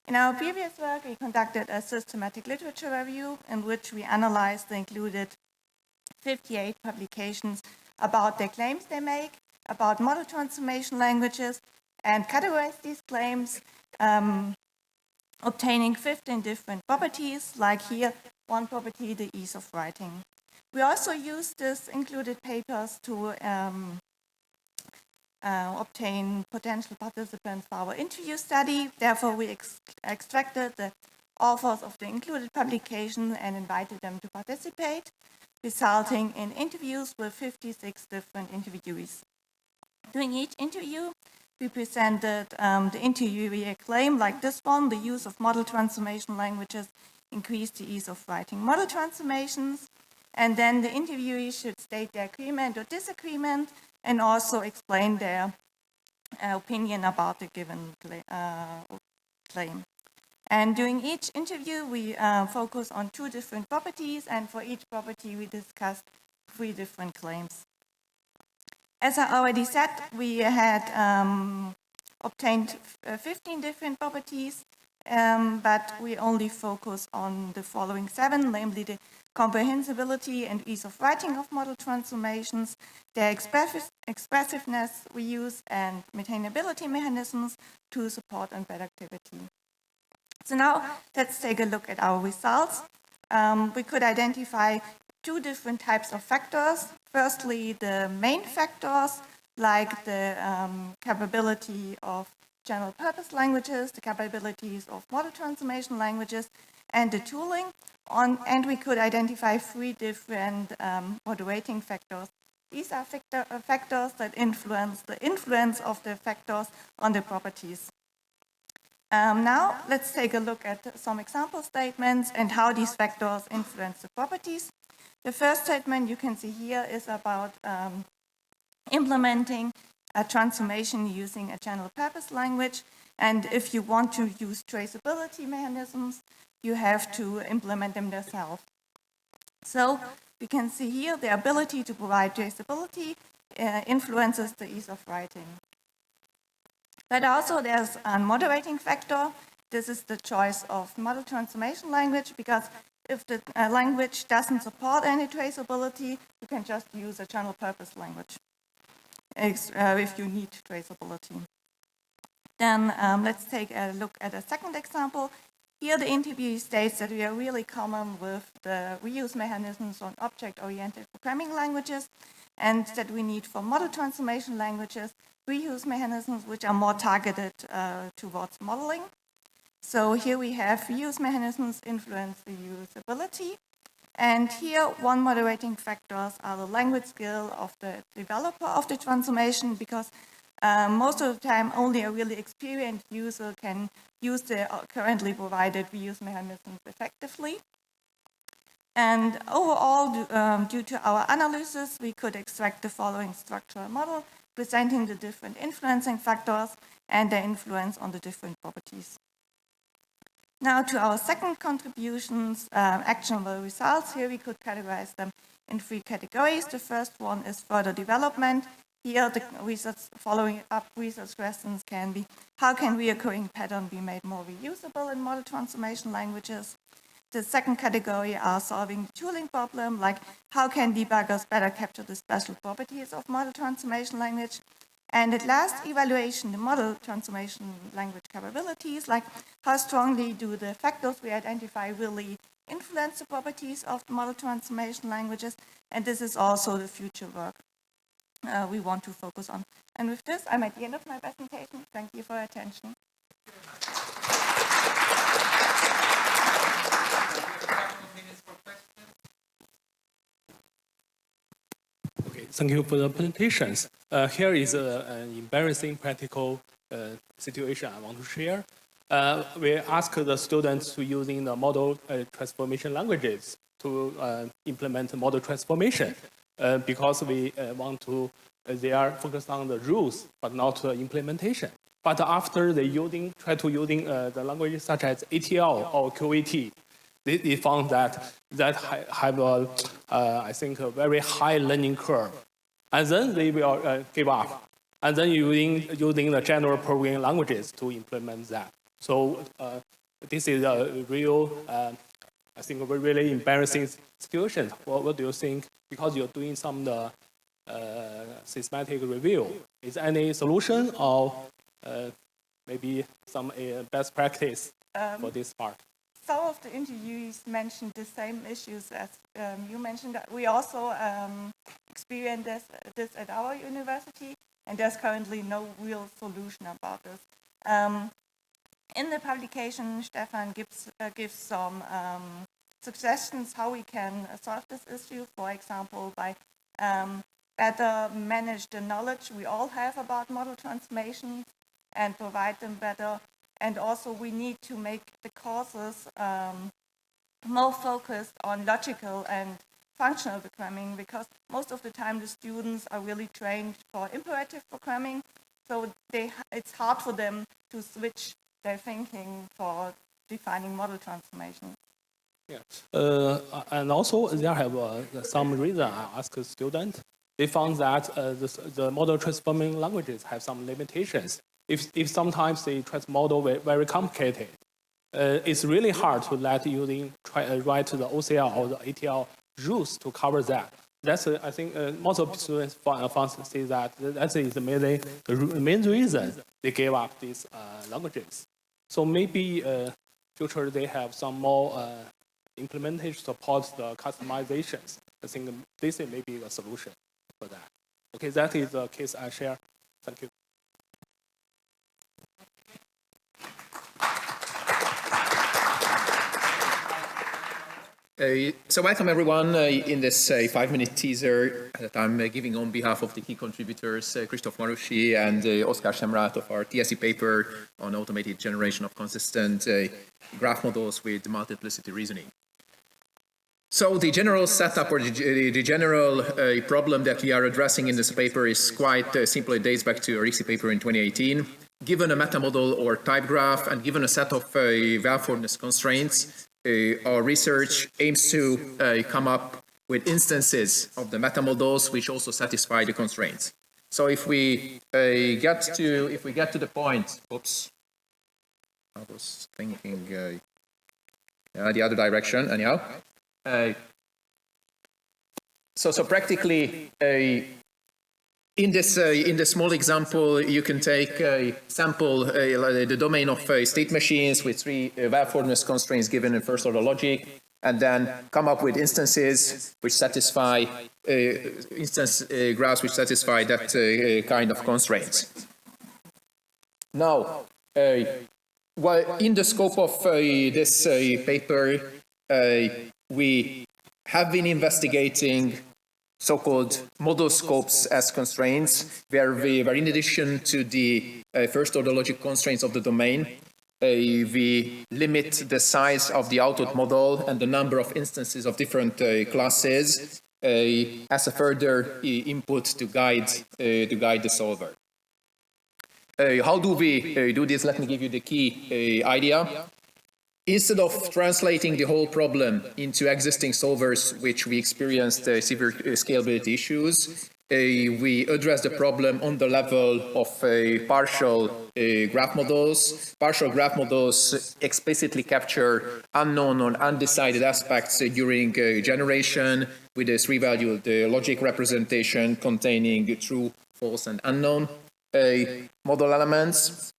In our previous work, we conducted a systematic literature review in which we analyzed the included 58 publications about the claims they make about model transformation languages, and categorized these claims, obtaining 15 different properties, like here, one property, the ease of writing. We also used these included papers to obtain potential participants for our interview study. Therefore, we extracted the authors of the included publication and invited them to participate, resulting in interviews with 56 different interviewees. During each interview, we presented the interviewee claim like this one: the use of model transformation languages increase the ease of writing model transformations. And then the interviewee should state their agreement or disagreement and also explain their opinion about the given claim. And during each interview, we focus on 2 different properties, and for each property, we discussed 3 different claims. As I already said, we had obtained 15 different properties, but we only focus on the following 7, namely the comprehensibility and ease of writing of model transformations, their expressiveness, reuse, and maintainability mechanisms to support embed activity. So now let's take a look at our results. We could identify 2 different types of factors. Firstly, the main factors, like the capability of general purpose languages, the capabilities of model transformation languages, and the tooling. And we could identify 3 different moderating factors. These are factors that influence the influence of the factors on the properties. Now, let's take a look at some example statements and how these factors influence the properties. The first statement you can see here is about implementing a transformation using a general purpose language. And if you want to use traceability mechanisms, you have to implement them yourself. So you can see here the ability to provide traceability influences the ease of writing. But also there's a moderating factor. This is the choice of model transformation language, because if the language doesn't support any traceability, you can just use a general purpose language if you need traceability. Then let's take a look at a second example. Here the interviewee states that we are really common with the reuse mechanisms on object-oriented programming languages, and that we need for model transformation languages reuse mechanisms which are more targeted towards modeling. So here we have reuse mechanisms influence the usability. And here, one moderating factors are the language skill of the developer of the transformation, because most of the time only a really experienced user can use the currently provided reuse mechanisms effectively. And overall, due to our analysis, we could extract the following structural model presenting the different influencing factors and their influence on the different properties. Now to our second contributions, actionable results. Here we could categorize them in 3 categories. The first one is further development. Here the research, following up research questions can be, how can reoccurring pattern be made more reusable in model transformation languages? The second category are solving the tooling problem, like how can debuggers better capture the special properties of model transformation language? And at last, evaluation, the model transformation language capabilities, like how strongly do the factors we identify really influence the properties of the model transformation languages? And this is also the future work we want to focus on. And with this, I'm at the end of my presentation. Thank you for your attention. Okay, thank you for the presentations. Here is an embarrassing practical situation I want to share. We ask the students to using the model transformation languages to implement model transformation because we want to, they are focused on the rules, but not the implementation. But after they try to using the languages such as ATL or QAT, they found that have a, I think, a very high learning curve. And then they will give up. And then using the general programming languages to implement that. So this is a real, I think, a really embarrassing situation. What do you think? Because you're doing some systematic review. Is there any solution or maybe some best practice for this part? Some of the interviewees mentioned the same issues as you mentioned. We also experience this at our university, and there's currently no real solution about this. In the publication, Stefan gives some suggestions how we can solve this issue, for example, by better manage the knowledge we all have about model transformation and provide them better. And also we need to make the courses more focused on logical and functional programming, because most of the time the students are really trained for imperative programming, so it's hard for them to switch their thinking for defining model transformation. Yeah. And also there have some reason I asked a student. They found that the model transforming languages have some limitations. If sometimes they model very complicated, it's really hard to let using write the OCL or the ATL rules to cover that. That's I think most of students say that that is the main reason they gave up these languages. So maybe future they have some more implementation support the customizations. I think this may be a solution for that. Okay, that is the case I share. Thank you. So welcome everyone in this 5-minute teaser that I'm giving on behalf of the key contributors, Christoph Marushi and Oskar Schemrath of our TSE paper on automated generation of consistent graph models with multiplicity reasoning. So the general setup or the general problem that we are addressing in this paper is quite simple. It dates back to our ICSE paper in 2018. Given a metamodel or type graph and given a set of well-formed constraints, our research aims to come up with instances of the metamodels which also satisfy the constraints. So if we get to the point, oops, I was thinking the other direction anyhow. So practically, in this small example, you can take a sample the domain of state machines with 3 well-formed constraints given in first-order logic, and then come up with instances which satisfy graphs which satisfy that kind of constraints. Now, well, in the scope of this paper, we have been investigating so-called model scopes as constraints, where in addition to the first-order logic constraints of the domain, we limit the size of the output model and the number of instances of different classes as a further input to guide the solver. How do we do this? Let me give you the key idea. Instead of translating the whole problem into existing solvers, which we experienced severe scalability issues, we address the problem on the level of partial graph models. Partial graph models explicitly capture unknown or undecided aspects during generation with a 3-valued logic representation containing true, false, and unknown model elements.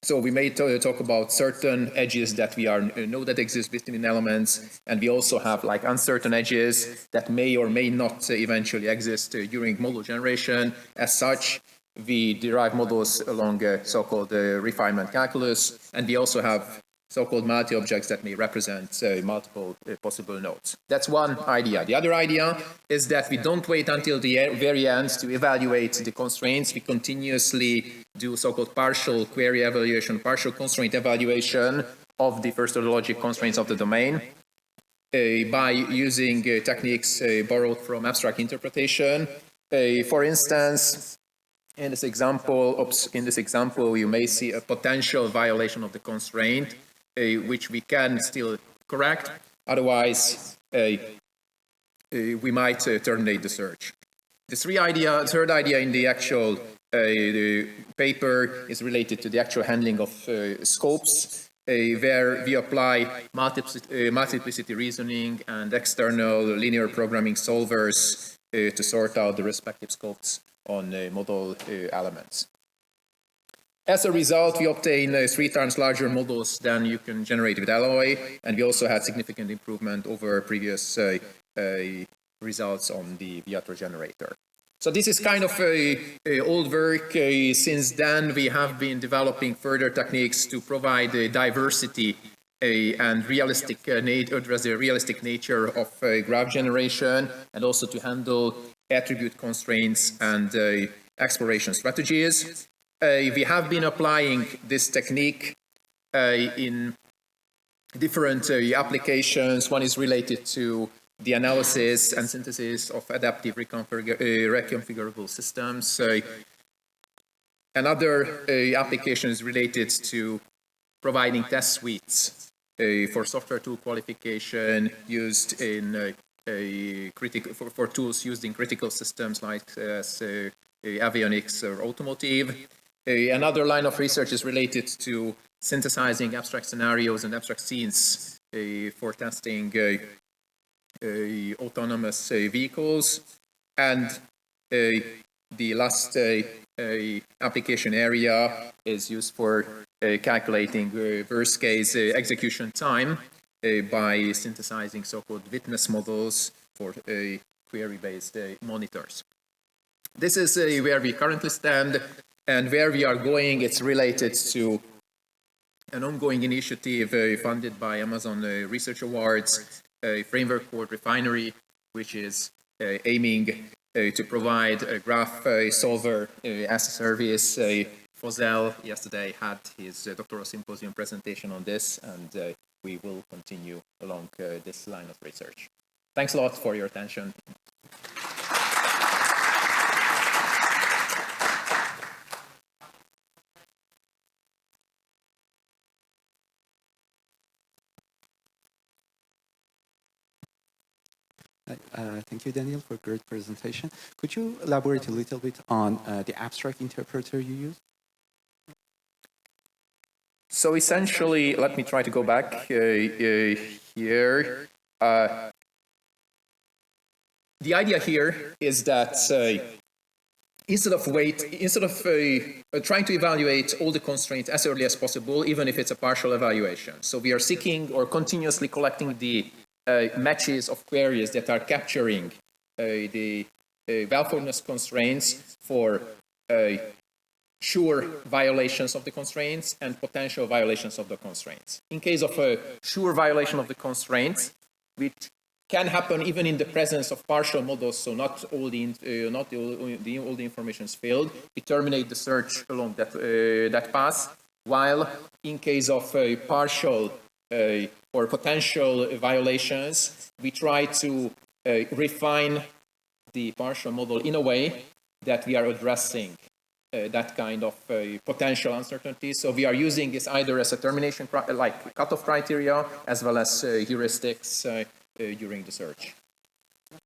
So we may talk about certain edges that we know that exist between elements, and we also have like uncertain edges that may or may not eventually exist during model generation. As such, we derive models along so-called refinement calculus, and we also have so-called multi-objects that may represent multiple possible nodes. That's one idea. The other idea is that we don't wait until the very end to evaluate the constraints. We continuously do so-called partial query evaluation, partial constraint evaluation of the first-order logic constraints of the domain by using techniques borrowed from abstract interpretation. For instance, in this example, you may see a potential violation of the constraint, which we can still correct. Otherwise, we might terminate the search. The third idea in the actual paper is related to the actual handling of scopes, where we apply multiplicity reasoning and external linear programming solvers to sort out the respective scopes on model elements. As a result, we obtain 3 times larger models than you can generate with alloy, and we also had significant improvement over previous results on the Viator generator. So this is kind of old work. Since then, we have been developing further techniques to provide diversity and address the realistic nature of graph generation, and also to handle attribute constraints and exploration strategies. We have been applying this technique in different applications. One is related to the analysis and synthesis of adaptive reconfigurable systems. Another application is related to providing test suites for software tool qualification used in for tools used in critical systems like avionics or automotive. Another line of research is related to synthesizing abstract scenarios and abstract scenes for testing autonomous vehicles. And the last application area is used for calculating worst case execution time by synthesizing so-called witness models for query-based monitors. This is where we currently stand, and where we are going. It's related to an ongoing initiative funded by Amazon Research Awards, a framework called Refinery, which is aiming to provide a graph solver as a service. Fozel yesterday had his doctoral symposium presentation on this, and we will continue along this line of research. Thanks a lot for your attention. Thank you, Daniel, for a great presentation. Could you elaborate a little bit on the abstract interpreter you use? So essentially, let me try to go back here. The idea here is that instead of trying to evaluate all the constraints as early as possible, even if it's a partial evaluation. So we are seeking or continuously collecting the matches of queries that are capturing the well-formness constraints for sure violations of the constraints and potential violations of the constraints. In case of a sure violation of the constraints, which can happen even in the presence of partial models, so not all the information is filled, we terminate the search along that path, while in case of partial or potential violations, we try to refine the partial model in a way that we are addressing that kind of potential uncertainty. So we are using this either as a termination, like cutoff criteria, as well as heuristics during the search.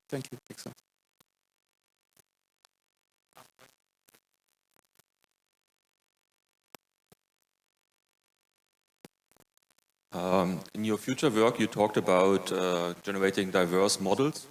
Thank you. Excellent. In your future work, you talked about generating diverse models.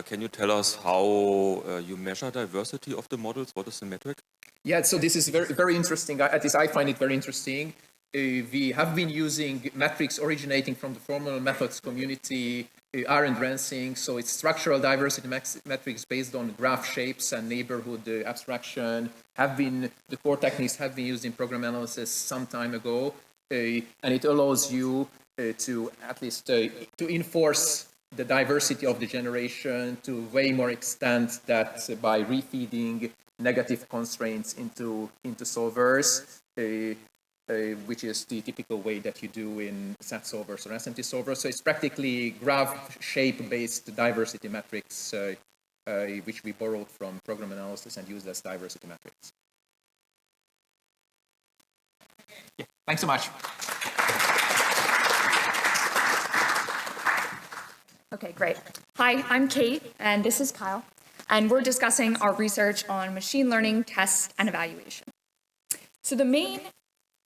Can you tell us how you measure diversity of the models? What is the metric? Yeah, so this is very, very interesting. At least I find it very interesting. We have been using metrics originating from the formal methods community, R and Rensing. So it's structural diversity metrics based on graph shapes and neighborhood abstraction. The core techniques have been used in program analysis some time ago. And it allows you to at least to enforce the diversity of the generation to way more extent that by refeeding negative constraints into solvers, which is the typical way that you do in set solvers or SMT solvers. So it's practically graph shape-based diversity metrics, which we borrowed from program analysis and used as diversity metrics. Yeah, thanks so much. Okay, great. Hi, I'm Kate, and this is Kyle, and we're discussing our research on machine learning tests and evaluation. So the main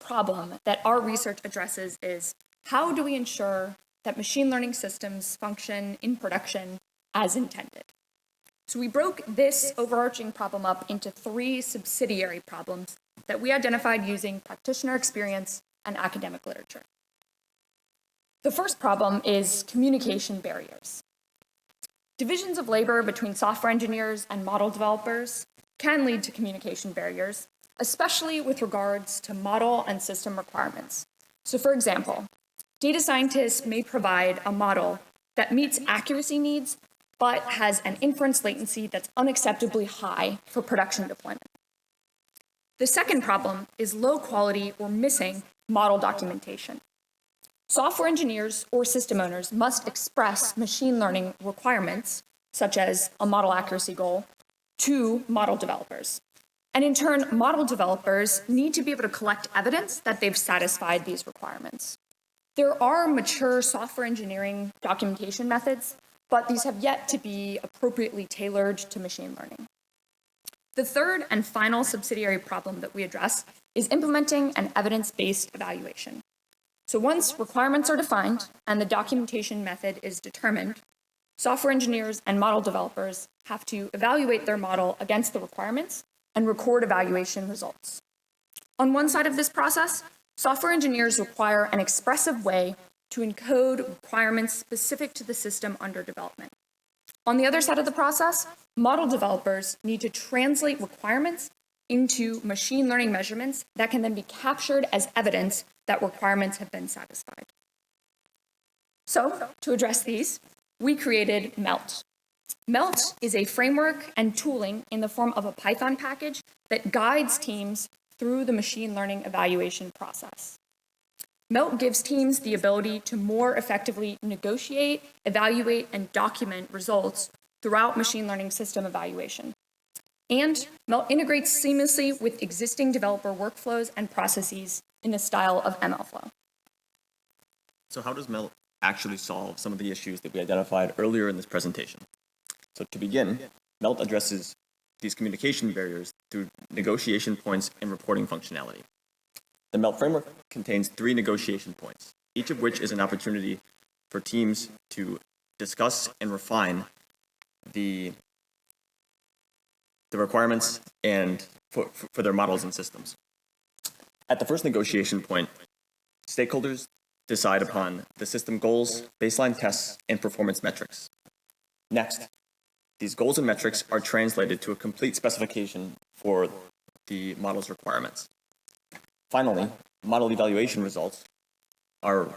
problem that our research addresses is how do we ensure that machine learning systems function in production as intended? So we broke this overarching problem up into 3 subsidiary problems that we identified using practitioner experience and academic literature. The first problem is communication barriers. Divisions of labor between software engineers and model developers can lead to communication barriers, especially with regards to model and system requirements. So for example, data scientists may provide a model that meets accuracy needs, but has an inference latency that's unacceptably high for production deployment. The second problem is low quality or missing model documentation. software engineers or system owners must express machine learning requirements, such as a model accuracy goal, to model developers. And in turn, model developers need to be able to collect evidence that they've satisfied these requirements. There are mature software engineering documentation methods, but these have yet to be appropriately tailored to machine learning. The third and final subsidiary problem that we address is implementing an evidence-based evaluation. So once requirements are defined and the documentation method is determined, software engineers and model developers have to evaluate their model against the requirements and record evaluation results. On one side of this process, software engineers require an expressive way to encode requirements specific to the system under development. On the other side of the process, model developers need to translate requirements into machine learning measurements that can then be captured as evidence that requirements have been satisfied. So, to address these, we created MELT. MELT is a framework and tooling in the form of a Python package that guides teams through the machine learning evaluation process. MELT gives teams the ability to more effectively negotiate, evaluate, and document results throughout machine learning system evaluation. And MELT integrates seamlessly with existing developer workflows and processes in the style of MLflow. So how does MELT actually solve some of the issues that we identified earlier in this presentation? So to begin, MELT addresses these communication barriers through negotiation points and reporting functionality. The MELT framework contains 3 negotiation points, each of which is an opportunity for teams to discuss and refine the requirements and for their models and systems. At the first negotiation point, stakeholders decide upon the system goals, baseline tests, and performance metrics. Next, these goals and metrics are translated to a complete specification for the model's requirements. Finally, model evaluation results are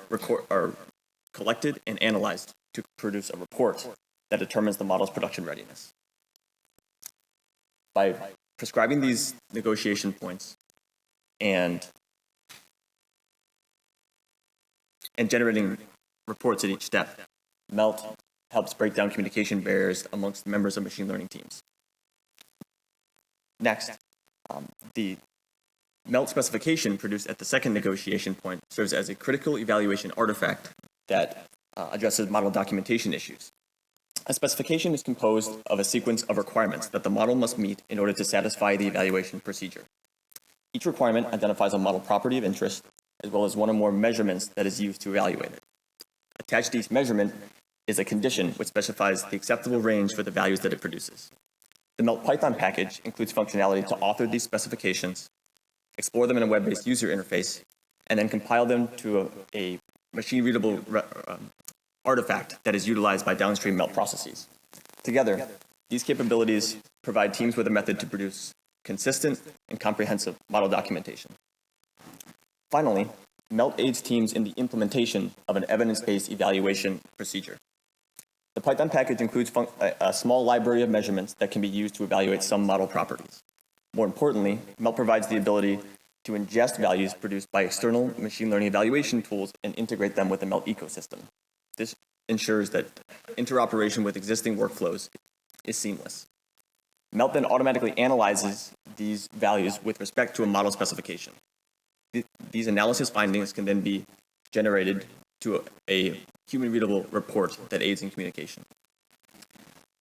collected and analyzed to produce a report that determines the model's production readiness. By prescribing these negotiation points and generating reports at each step, MELT helps break down communication barriers amongst members of machine learning teams. Next, the MELT specification produced at the second negotiation point serves as a critical evaluation artifact that addresses model documentation issues. A specification is composed of a sequence of requirements that the model must meet in order to satisfy the evaluation procedure. Each requirement identifies a model property of interest, as well as one or more measurements that is used to evaluate it. Attached to each measurement is a condition which specifies the acceptable range for the values that it produces. The MELT Python package includes functionality to author these specifications, explore them in a web-based user interface, and then compile them to a machine-readable artifact that is utilized by downstream MELT processes. Together, these capabilities provide teams with a method to produce consistent and comprehensive model documentation. Finally, MELT aids teams in the implementation of an evidence-based evaluation procedure. The Python package includes a small library of measurements that can be used to evaluate some model properties. More importantly, MELT provides the ability to ingest values produced by external machine learning evaluation tools and integrate them with the MELT ecosystem. This ensures that interoperation with existing workflows is seamless. MELT then automatically analyzes these values with respect to a model specification. These analysis findings can then be generated to a human-readable report that aids in communication.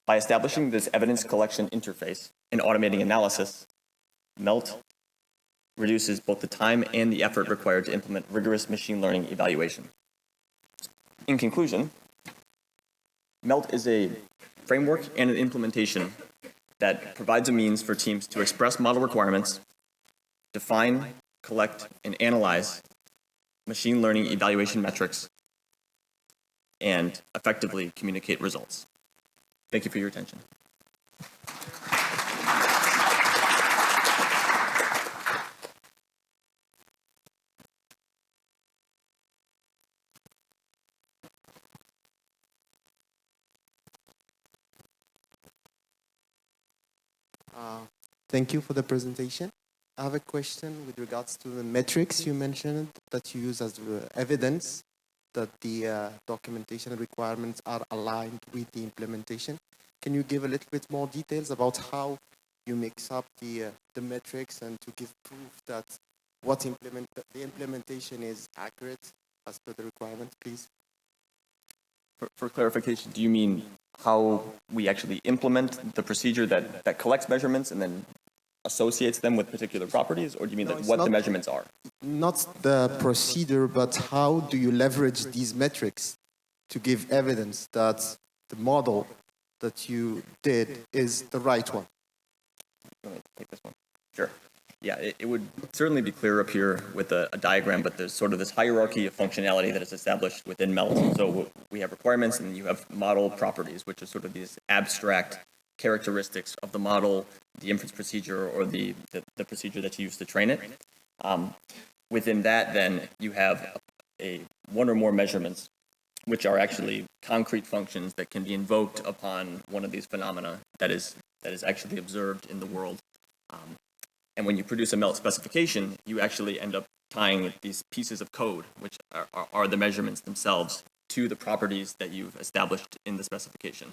By establishing this evidence collection interface and automating analysis, MELT reduces both the time and the effort required to implement rigorous machine learning evaluation. In conclusion, MELT is a framework and an implementation that provides a means for teams to express model requirements, define, collect, and analyze machine learning evaluation metrics, and effectively communicate results. Thank you for your attention. Thank you for the presentation. I have a question with regards to the metrics you mentioned that you use as evidence. that the documentation requirements are aligned with the implementation. Can you give a little bit more details about how you mix up the metrics and to give proof that the implementation is accurate as per the requirements, please? For clarification, do you mean how we actually implement the procedure that collects measurements and then associates them with particular properties, or do you mean what the measurements are? Not the procedure, but how do you leverage these metrics to give evidence that the model that you did is the right one? You want me to take this one? Sure. Yeah, it would certainly be clear up here with a diagram, but there's sort of this hierarchy of functionality that is established within MELT. So we have requirements, and you have model properties, which are sort of these abstract characteristics of the model, the inference procedure, or the procedure that you use to train it. Within that, then, you have one or more measurements, which are actually concrete functions that can be invoked upon one of these phenomena that is actually observed in the world. And when you produce a MELT specification, you actually end up tying these pieces of code, which are the measurements themselves, to the properties that you've established in the specification.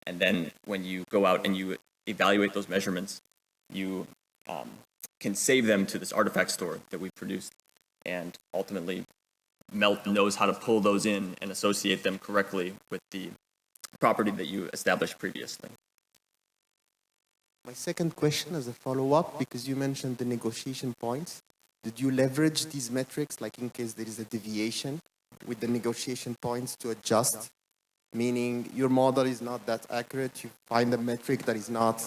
And then when you go out and you evaluate those measurements, you can save them to this artifact store that we produced. And ultimately, MELT knows how to pull those in and associate them correctly with the property that you established previously. My second question as a follow-up, because you mentioned the negotiation points, did you leverage these metrics, like in case there is a deviation with the negotiation points to adjust? Meaning your model is not that accurate, you find a metric that is not.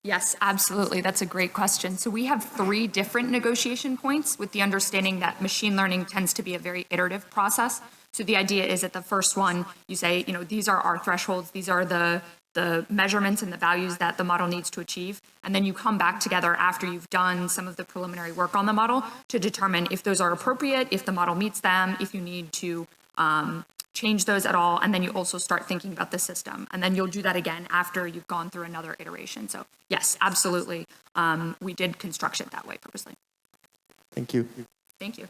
Yes, absolutely. That's a great question. So we have 3 different negotiation points with the understanding that machine learning tends to be a very iterative process. So the idea is that the first one, you say, these are our thresholds, these are the measurements and the values that the model needs to achieve. And then you come back together after you've done some of the preliminary work on the model to determine if those are appropriate, if the model meets them, if you need to change those at all. And then you also start thinking about the system. And then you'll do that again after you've gone through another iteration. So yes, absolutely. We did construct it that way purposely. Thank you. Thank you.